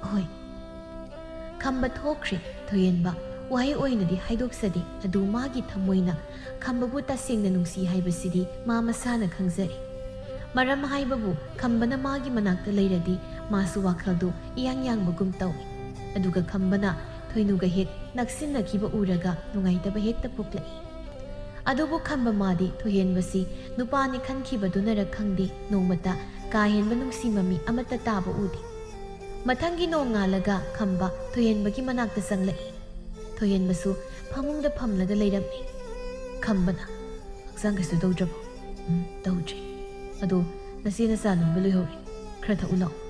ꯍꯣꯏ ꯈꯝꯕ ꯊꯣꯛꯈ꯭ꯔꯦ ꯊꯣꯏꯍꯦꯟꯕ ꯋꯥꯍꯩ ꯑꯣꯏꯅꯗꯤ ꯍꯥꯏꯗꯣꯛꯆꯗꯦ ꯑꯗꯨ ꯃꯥꯒꯤ ꯊꯃꯣꯏꯅ ꯈꯝꯕꯕꯨ ꯇꯁꯦꯡꯅ ꯅꯨꯡꯁꯤ ꯍꯥꯏꯕꯁꯤꯗꯤ ꯃꯥ ꯃꯁꯥꯅ ꯈꯪꯖꯔꯤ ꯃꯔꯝ ꯍꯥꯏꯕꯕꯨ ꯈꯝꯕꯅ ꯃꯥꯒꯤ ꯃꯅꯥꯛꯇ ꯂꯩꯔꯗꯤ ꯃꯥꯁꯨ ꯋꯥꯈꯜꯗꯨ ꯏꯌꯥꯡ ꯌꯥꯡꯕꯒꯨꯝ ꯇꯧꯏ ꯑꯗꯨꯒ ꯈꯝꯕꯅ ꯊꯣꯏꯅꯨꯒ ꯍꯦꯛ ꯅꯛꯁꯤꯟꯅꯈꯤꯕ ꯎꯔꯒ ꯅꯨꯡꯉꯥꯏꯇꯕ ꯍꯦꯛꯇ ꯄꯣꯛꯂꯛꯏ ꯑꯗꯨꯕꯨ ꯈꯝꯕ ꯃꯥꯗꯤ ꯊꯣꯏꯍꯦꯟꯕꯁꯤ ꯅꯨꯄꯥꯅꯤ ꯈꯟꯈꯤꯕꯗꯨꯅꯔ ꯈꯪꯗꯦ ꯅꯣꯡꯃꯇ ꯀꯥ ꯍꯦꯟꯕ ꯅꯨꯡꯁꯤ ꯃꯃꯤ ꯑꯃꯠꯇ ꯇꯥꯕ ꯎꯗꯦ ꯃꯊꯪꯒꯤ ꯅꯣꯡ ꯉꯥꯜꯂꯒ ꯈꯝꯕ ꯊꯣꯏꯍꯦꯟꯕꯒꯤ ꯃꯅꯥꯛꯇ ꯆꯪꯂꯛꯏ ꯊꯣꯏꯍꯦꯟꯕꯁꯨ ꯐꯃꯨꯡꯗ ꯐꯝꯂꯒ ꯂꯩꯔꯝꯃꯤ ꯈꯝꯕꯅ ꯍꯛꯆꯥꯡ ꯀꯩꯁꯨ ꯇꯧꯗ꯭ꯔꯕꯣ ꯇꯧꯗ꯭ꯔꯤ ꯑꯗꯣ ꯅꯆꯦ ꯅꯆꯥ ꯅꯨꯡꯕ ꯂꯣꯏꯍꯧꯔꯤ ꯈꯔ ꯊꯛꯎ ꯂꯥꯛꯑꯣ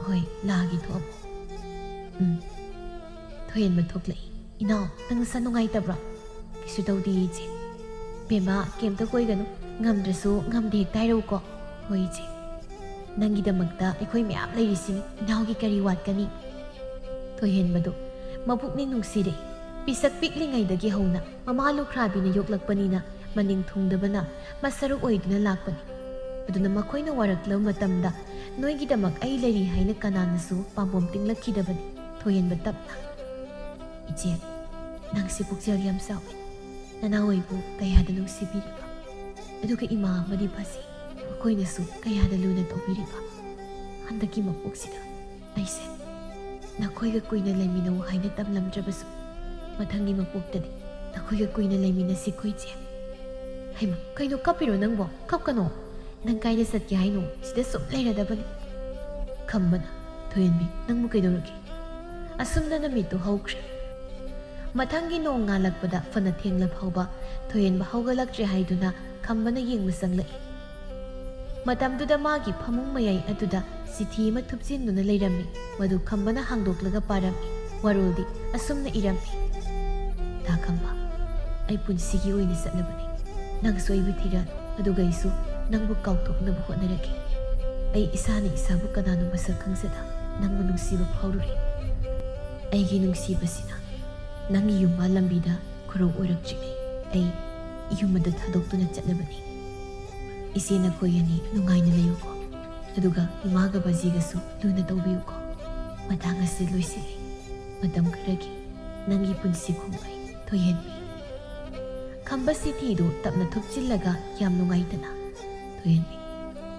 ꯍꯣꯏ ꯂꯥꯒꯤ ꯊꯣꯛꯑꯝꯃꯣ ꯊꯣꯏꯍꯦꯟꯕ ꯊꯣꯛꯂꯛꯏ ꯏꯅꯥꯎ ꯅꯪ ꯅꯁꯥ ꯅꯨꯡꯉꯥꯏꯇꯕ꯭ꯔꯣ ꯀꯩꯁꯨ ꯇꯧꯗꯦ ꯏꯆꯦ ꯕꯦꯝꯃ ꯀꯩꯝꯇ ꯀꯣꯏꯒꯅꯨ ꯉꯝꯗ꯭ꯔꯁꯨ ꯉꯝꯗꯦ ꯍꯦꯛꯇ ꯍꯥꯏꯔꯛꯎꯀꯣ ꯍꯣꯏ ꯏꯆꯦ ꯅꯪꯒꯤꯗꯃꯛꯇ ꯑꯩꯈꯣꯏ ꯃꯌꯥꯝ ꯂꯩꯔꯤꯁꯤꯅꯤ ꯏꯅꯥꯎꯒꯤ ꯀꯔꯤ ꯋꯥꯠꯀꯅꯤ ꯊꯣꯏꯍꯦꯟꯕꯗꯨ ꯃꯄꯨꯛꯅꯤꯡ ꯅꯨꯡꯁꯤꯔꯛꯏ ꯄꯤꯁꯛ ꯄꯤꯛꯂꯤꯉꯩꯗꯒꯤ ꯍꯧꯅ ꯃꯃꯥ ꯂꯨꯈ꯭ꯔꯥꯕꯤꯅ ꯌꯣꯛꯂꯛꯄꯅꯤꯅ ꯃꯅꯤꯡ ꯊꯨꯡꯗꯕꯅ ꯃꯁꯔꯨꯛ ꯑꯣꯏꯗꯨꯅ ꯂꯥꯛꯄꯅꯤ ꯑꯗꯨꯅ ꯃꯈꯣꯏꯅ ꯋꯥꯔꯛꯂꯕ ꯃꯇꯝꯗ ꯅꯣꯏꯒꯤꯗꯃꯛ ꯑꯩ ꯂꯩꯔꯤ ꯍꯥꯏꯅ ꯀꯅꯥꯅꯁꯨ ꯄꯥꯝꯕꯣꯝ ꯇꯤꯡꯂꯛꯈꯤꯗꯕꯅꯤ ꯊꯣꯏꯍꯦꯟꯕ ꯇꯞꯅ ꯏꯆꯦ ꯅꯪꯁꯤ ꯄꯨꯛꯆꯦꯜ ꯌꯥꯝ ꯆꯥꯎꯏ ꯅꯅꯥꯎꯋꯥꯏꯕꯨ ꯀꯌꯥꯗ ꯅꯨꯡꯁꯤꯕꯤꯔꯤꯕ ꯑꯗꯨꯒ ꯏꯃꯥ ꯑꯃꯗꯤ ꯐꯁꯤ ꯃꯈꯣꯏꯅꯁꯨ ꯀꯌꯥꯗ ꯂꯨꯅ ꯇꯧꯕꯤꯔꯤꯕ ꯍꯟꯗꯛꯀꯤ ꯃꯄꯣꯛꯁꯤꯗ ꯑꯩꯁꯦ ꯅꯈꯣꯏꯒ ꯀꯨꯏꯅ ꯂꯩꯃꯤꯟꯅꯧ ꯍꯥꯏꯅ ꯇꯝꯂꯝꯗ꯭ꯔꯕꯁꯨ ꯃꯊꯪꯒꯤ ꯃꯄꯣꯛꯇꯗꯤ ꯅꯈꯣꯏꯒ ꯀꯨꯏꯅ ꯂꯩꯃꯤꯟꯅꯁꯤꯀꯣ ꯏꯆꯦ ꯍꯩꯃ ꯀꯩꯅꯣ ꯀꯞꯄꯤꯔꯣ ꯅꯪꯕꯣ ꯀꯞꯀꯅꯣ ꯅꯪ ꯀꯥꯏꯗ ꯆꯠꯀꯦ ꯍꯥꯏꯅꯣ ꯁꯤꯗ ꯁꯨꯝ ꯂꯩꯔꯗꯕꯅꯤ ꯈꯝꯕꯅ ꯊꯣꯏꯍꯦꯟꯕꯤ ꯅꯪꯕꯨ ꯀꯩꯗꯧꯔꯒꯦ ꯑꯁꯨꯝꯅ ꯅꯨꯃꯤꯠꯇꯨ ꯍꯧꯈ꯭ꯔꯦ ꯃꯊꯪꯒꯤ ꯅꯣꯡ ꯉꯥꯜꯂꯛꯄꯗ ꯐꯅ ꯊꯦꯡꯂ ꯐꯥꯎꯕ ꯊꯣꯏꯍꯦꯟꯕ ꯍꯧꯒꯠꯂꯛꯇ꯭ꯔꯦ ꯍꯥꯏꯗꯨꯅ ꯈꯝꯕꯅ ꯌꯦꯡꯕ ꯆꯪꯂꯛꯏ ꯃꯇꯝꯗꯨꯗ ꯃꯥꯒꯤ ꯐꯃꯨꯡ ꯃꯌꯥꯏ ꯑꯗꯨꯗ ꯆꯤꯊꯤ ꯑꯃ ꯊꯨꯞꯆꯤꯟꯗꯨꯅ ꯂꯩꯔꯝꯃꯤ ꯃꯗꯨ ꯈꯝꯕꯅ ꯍꯥꯡꯗꯣꯛꯂꯒ ꯄꯥꯔꯝꯃꯤ ꯋꯥꯔꯣꯜꯗꯤ ꯑꯁꯨꯝꯅ ꯏꯔꯝꯃꯤ ꯇꯥ ꯈꯝꯕ ꯑꯩ ꯄꯨꯟꯁꯤꯒꯤ ꯑꯣꯏꯅ ꯆꯠꯂꯕꯅꯤ ꯅꯪꯁꯨ ꯑꯩꯕꯨ ꯊꯤꯔꯛꯑꯣ ꯑꯗꯨꯒ ꯑꯩꯁꯨ ꯅꯪꯕꯨ ꯀꯥꯎꯊꯣꯛꯅꯕ ꯍꯣꯠꯅꯔꯒꯦ ꯑꯩ ꯏꯁꯥꯅ ꯏꯁꯥꯕꯨ ꯀꯅꯥꯅꯣ ꯃꯁꯛ ꯈꯪꯖꯗ ꯅꯪꯕꯨ ꯅꯨꯡꯁꯤꯕ ꯐꯥꯎꯔꯨꯔꯦ ꯑꯩꯒꯤ ꯅꯨꯡꯁꯤꯕꯁꯤꯅ ꯅꯪꯒꯤ ꯌꯨꯝꯕꯥ ꯂꯝꯕꯤꯗ ꯈꯨꯔꯧ ꯑꯣꯏꯔꯛꯇ꯭ꯔꯤꯉꯩ ꯑꯩ ꯌꯨꯝ ꯑꯗꯨ ꯊꯥꯗꯣꯛꯇꯨꯅ ꯆꯠꯂꯕꯅꯤ ꯏꯆꯦ ꯅꯈꯣꯏ ꯑꯅꯤ ꯅꯨꯡꯉꯥꯏꯅ ꯂꯩꯌꯨꯀꯣ ꯑꯗꯨꯒ ꯏꯃꯥꯒ ꯕꯥꯖꯤꯒꯁꯨ ꯂꯨꯅ ꯇꯧꯕꯤꯌꯨꯀꯣ ꯃꯇꯥꯡ ꯑꯁꯤ ꯂꯣꯏꯁꯤꯜꯂꯤ ꯃꯇꯝ ꯈꯔꯒꯤ ꯅꯪꯒꯤ ꯄꯨꯟꯁꯤ ꯈꯣꯡꯕꯩ ꯊꯣꯏꯍꯦꯟꯕꯤ ꯈꯝꯕ ꯆꯤꯊꯤꯗꯨ ꯇꯞꯅ ꯊꯨꯞꯆꯤꯜꯂꯒ ꯌꯥꯝ ꯅꯨꯡꯉꯥꯏꯇꯅ ꯊꯣꯏꯍꯦꯟꯕꯤ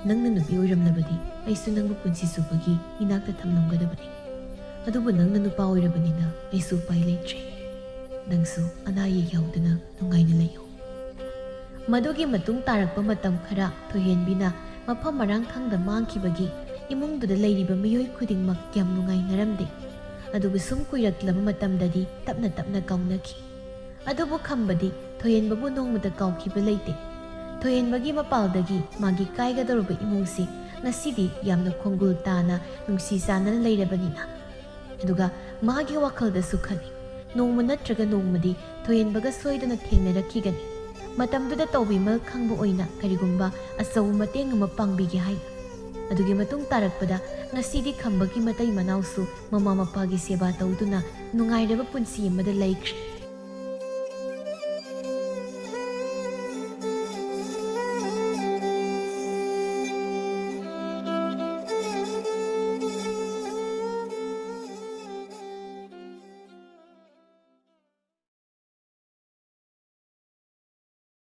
ꯅꯪꯅ ꯅꯨꯄꯤ ꯑꯣꯏꯔꯝꯂꯕꯗꯤ ꯑꯩꯁꯨ ꯅꯪꯕꯨ ꯄꯨꯟꯁꯤ ꯆꯨꯞꯄꯒꯤ ꯏꯅꯥꯛꯇ ꯊꯝꯂꯝꯒꯗꯕꯅꯤ ꯑꯗꯨꯕꯨ ꯅꯪꯅ ꯅꯨꯄꯥ ꯑꯣꯏꯔꯕꯅꯤꯅ ꯑꯩꯁꯨ ꯎꯄꯥꯏ ꯂꯩꯇ꯭ꯔꯦ ꯅꯪꯁꯨ ꯑꯅꯥ ꯑꯌꯦꯛ ꯌꯥꯎꯗꯅ ꯅꯨꯡꯉꯥꯏꯅ ꯂꯩꯌꯨ ꯃꯗꯨꯒꯤ ꯃꯇꯨꯡ ꯇꯥꯔꯛꯄ ꯃꯇꯝ ꯈꯔ ꯊꯣꯏꯍꯦꯟꯕꯤꯅ ꯃꯐꯝ ꯃꯔꯥꯡ ꯈꯪꯗ ꯃꯥꯡꯈꯤꯕꯒꯤ ꯏꯃꯨꯡꯗꯨꯗ ꯂꯩꯔꯤꯕ ꯃꯤꯑꯣꯏ ꯈꯨꯗꯤꯡꯃꯛ ꯌꯥꯝ ꯅꯨꯡꯉꯥꯏꯅꯔꯝꯗꯦ ꯑꯗꯨꯕꯨ ꯁꯨꯝ ꯀꯨꯏꯔꯛꯂꯕ ꯃꯇꯝꯗꯗꯤ ꯇꯞꯅ ꯇꯞꯅ ꯀꯥꯎꯅꯈꯤ ꯑꯗꯨꯕꯨ ꯈꯝꯕꯗꯤ ꯊꯣꯏꯍꯦꯟꯕꯕꯨ ꯅꯣꯡꯃꯇ ꯀꯥꯎꯈꯤꯕ ꯂꯩꯇꯦ ꯊꯣꯏꯍꯦꯟꯕꯒꯤ ꯃꯄꯥꯜꯗꯒꯤ ꯃꯥꯒꯤ ꯀꯥꯏꯒꯗꯧꯔꯕ ꯏꯃꯨꯡꯁꯤ ꯉꯁꯤꯗꯤ ꯌꯥꯝꯅ ꯈꯣꯡꯒꯨꯜ ꯇꯥꯅ ꯅꯨꯡꯁꯤ ꯆꯥꯟꯅꯅ ꯂꯩꯔꯕꯅꯤꯅ ꯑꯗꯨꯒ ꯃꯥꯒꯤ ꯋꯥꯈꯜꯗꯁꯨ ꯈꯜꯂꯤ ꯅꯣꯡꯃ ꯅꯠꯇ꯭ꯔꯒ ꯅꯣꯡꯃꯗꯤ ꯊꯣꯏꯍꯦꯟꯕꯒ ꯁꯣꯏꯗꯅ ꯊꯦꯡꯅꯔꯛꯈꯤꯒꯅꯤ ꯃꯇꯝꯗꯨꯗ ꯇꯧꯕꯤꯃꯜ ꯈꯪꯕ ꯑꯣꯏꯅ ꯀꯔꯤꯒꯨꯝꯕ ꯑꯆꯧꯕ ꯃꯇꯦꯡ ꯑꯃ ꯄꯥꯡꯕꯤꯒꯦ ꯍꯥꯏꯅ ꯑꯗꯨꯒꯤ ꯃꯇꯨꯡ ꯇꯥꯔꯛꯄꯗ ꯉꯁꯤꯗꯤ ꯈꯝꯕꯒꯤ ꯃꯇꯩ ꯃꯅꯥꯎꯁꯨ ꯃꯃꯥ ꯃꯄꯥꯒꯤ ꯁꯦꯕꯥ ꯇꯧꯗꯨꯅ ꯅꯨꯡꯉꯥꯏꯔꯕ ꯄꯨꯟꯁꯤ ꯑꯃꯗ ꯂꯩꯈ꯭ꯔꯦ